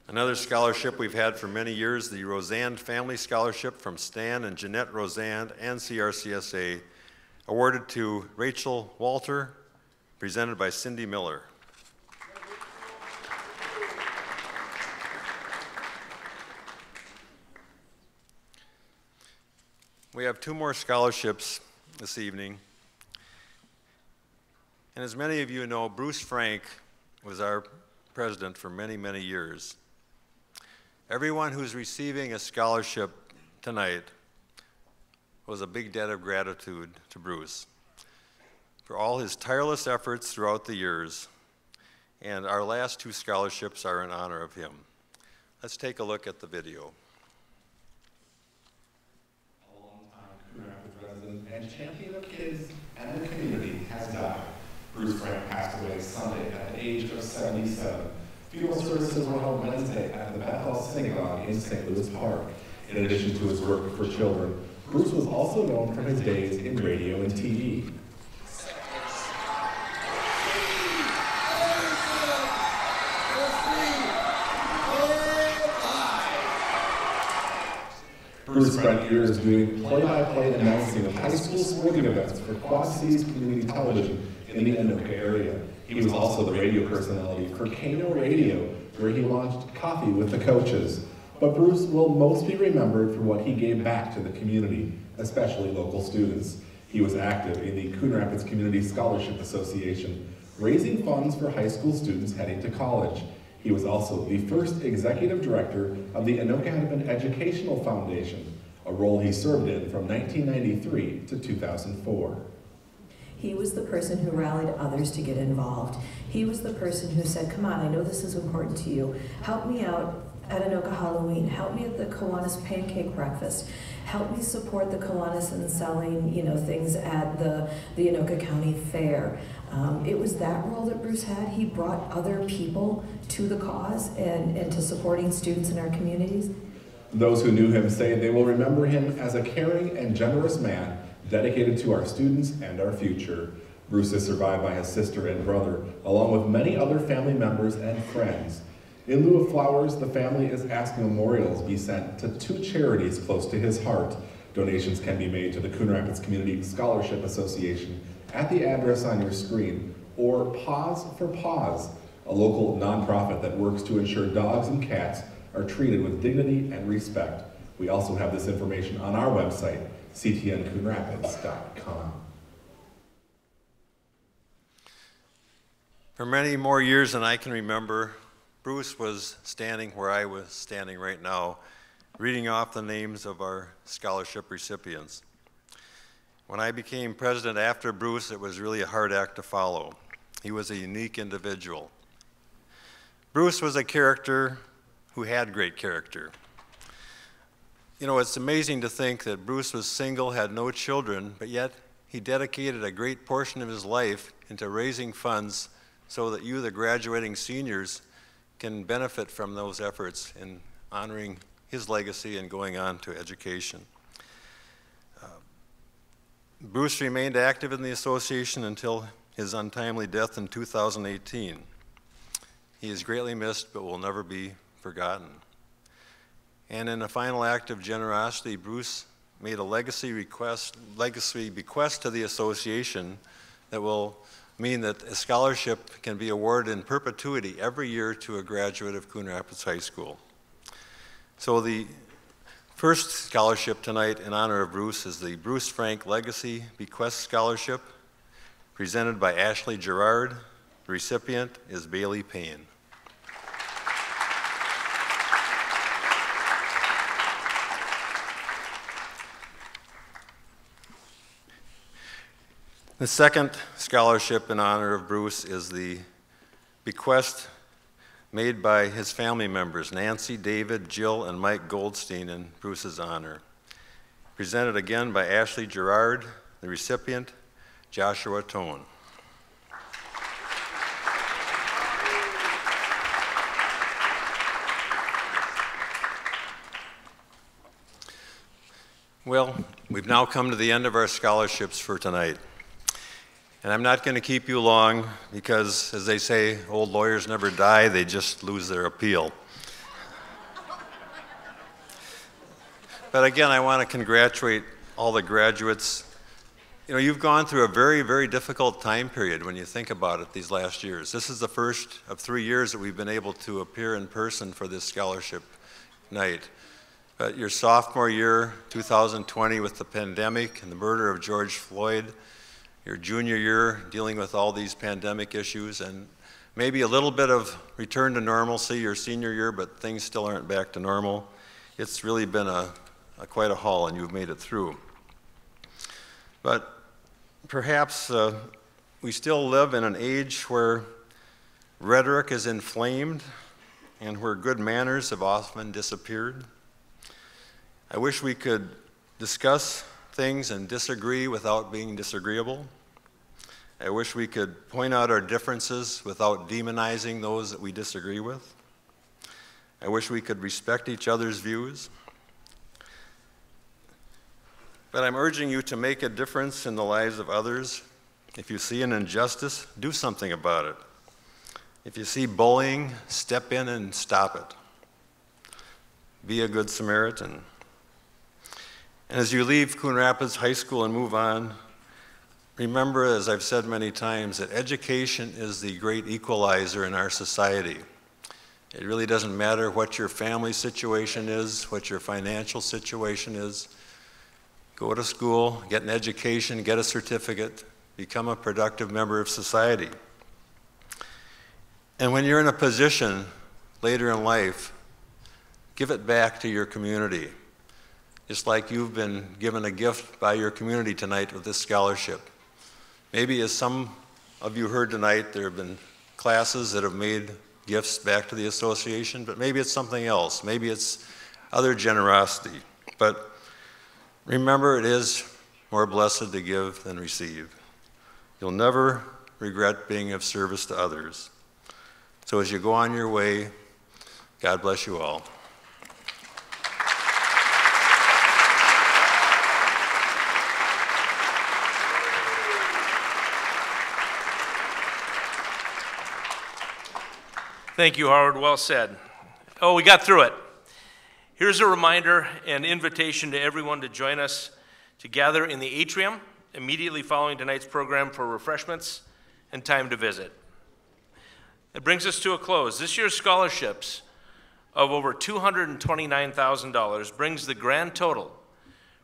Another scholarship we've had for many years, the Rosand Family Scholarship from Stan and Jeanette Rosand and CRCSA, awarded to Rachel Walter, presented by Cindy Miller. We have 2 more scholarships this evening. And as many of you know, Bruce Frank was our president for many, many years. Everyone who's receiving a scholarship tonight owes a big debt of gratitude to Bruce for all his tireless efforts throughout the years. And our last 2 scholarships are in honor of him. Let's take a look at the video. Resident and champion of kids and the community has died. Bruce Frank passed away Sunday at the age of 77. Funeral services were held Wednesday at the Bethel Synagogue in St. Louis Park. In addition to his work for children, Bruce was also known for his days in radio and TV. Bruce spent years doing play-by-play announcing of high school sporting events for Quad Cities Community Television in the Anoka area. He was also the radio personality for Kano Radio, where he launched Coffee with the Coaches. But Bruce will most be remembered for what he gave back to the community, especially local students. He was active in the Coon Rapids Community Scholarship Association, raising funds for high school students heading to college. He was also the first executive director of the Anoka Hennepin Educational Foundation, a role he served in from 1993 to 2004. He was the person who rallied others to get involved. He was the person who said, come on, I know this is important to you. Help me out at Anoka Halloween. Help me at the Kiwanis Pancake Breakfast. Help me support the Kiwanis in selling, things at the Anoka County Fair. It was that role that Bruce had. He brought other people to the cause and to supporting students in our communities. Those who knew him say they will remember him as a caring and generous man dedicated to our students and our future. Bruce is survived by his sister and brother, along with many other family members and friends. In lieu of flowers, the family is asking memorials be sent to 2 charities close to his heart. Donations can be made to the Coon Rapids Community Scholarship Association at the address on your screen, or Paws for Paws, a local nonprofit that works to ensure dogs and cats are treated with dignity and respect. We also have this information on our website, ctncoonrapids.com. For many more years than I can remember, Bruce was standing where I was standing right now, reading off the names of our scholarship recipients. When I became president after Bruce, it was really a hard act to follow. He was a unique individual. Bruce was a character who had great character. It's amazing to think that Bruce was single, had no children, but yet he dedicated a great portion of his life into raising funds so that you, the graduating seniors, can benefit from those efforts in honoring his legacy and going on to education. Bruce remained active in the association until his untimely death in 2018. He is greatly missed, but will never be forgotten. And in a final act of generosity, Bruce made a legacy bequest to the association that will mean that a scholarship can be awarded in perpetuity every year to a graduate of Coon Rapids High School. So the first scholarship tonight in honor of Bruce is the Bruce Frank Legacy Bequest Scholarship, presented by Ashley Gerard. The recipient is Bailey Payne. The second scholarship in honor of Bruce is the bequest made by his family members, Nancy, David, Jill, and Mike Goldstein, in Bruce's honor. Presented again by Ashley Gerard, the recipient, Joshua Tone. Well, we've now come to the end of our scholarships for tonight. And I'm not going to keep you long because, as they say, old lawyers never die, they just lose their appeal. But again, I want to congratulate all the graduates You know, you've gone through a very, very difficult time period when you think about it these last years. This is the first of 3 years that we've been able to appear in person for this scholarship night. But your sophomore year, 2020, with the pandemic and the murder of George Floyd, your junior year dealing with all these pandemic issues, and maybe a little bit of return to normalcy your senior year, but things still aren't back to normal. It's really been quite a haul, and you've made it through. But perhaps we still live in an age where rhetoric is inflamed and where good manners have often disappeared. I wish we could discuss things and disagree without being disagreeable. I wish we could point out our differences without demonizing those that we disagree with. I wish we could respect each other's views. But I'm urging you to make a difference in the lives of others. If you see an injustice, do something about it. If you see bullying, step in and stop it. Be a good Samaritan. And as you leave Coon Rapids High School and move on, remember, as I've said many times, that education is the great equalizer in our society. It really doesn't matter what your family situation is, what your financial situation is. Go to school, get an education, get a certificate, become a productive member of society. And when you're in a position later in life, give it back to your community. Just like you've been given a gift by your community tonight with this scholarship. Maybe as some of you heard tonight, there have been classes that have made gifts back to the association, but maybe it's something else. Maybe it's other generosity. But remember, it is more blessed to give than receive. You'll never regret being of service to others. So as you go on your way, God bless you all. Thank you, Howard. Well said. Oh, we got through it. Here's a reminder and invitation to everyone to join us to gather in the atrium immediately following tonight's program for refreshments and time to visit. It brings us to a close. This year's scholarships of over $229,000 brings the grand total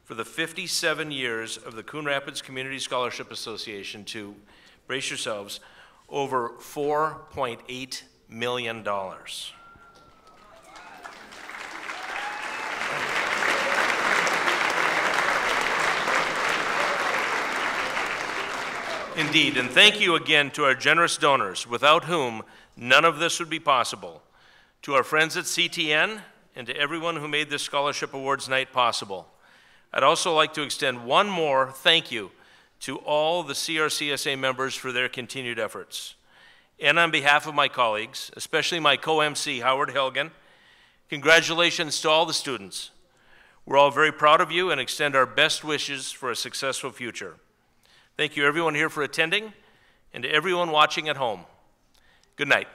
for the 57 years of the Coon Rapids Community Scholarship Association to, brace yourselves, over $4.8 million. Indeed, and thank you again to our generous donors, without whom none of this would be possible. To our friends at CTN and to everyone who made this Scholarship Awards night possible. I'd also like to extend one more thank you to all the CRCSA members for their continued efforts. And on behalf of my colleagues, especially my co-MC, Howard Helgen, congratulations to all the students. We're all very proud of you and extend our best wishes for a successful future. Thank you everyone here for attending and to everyone watching at home. Good night.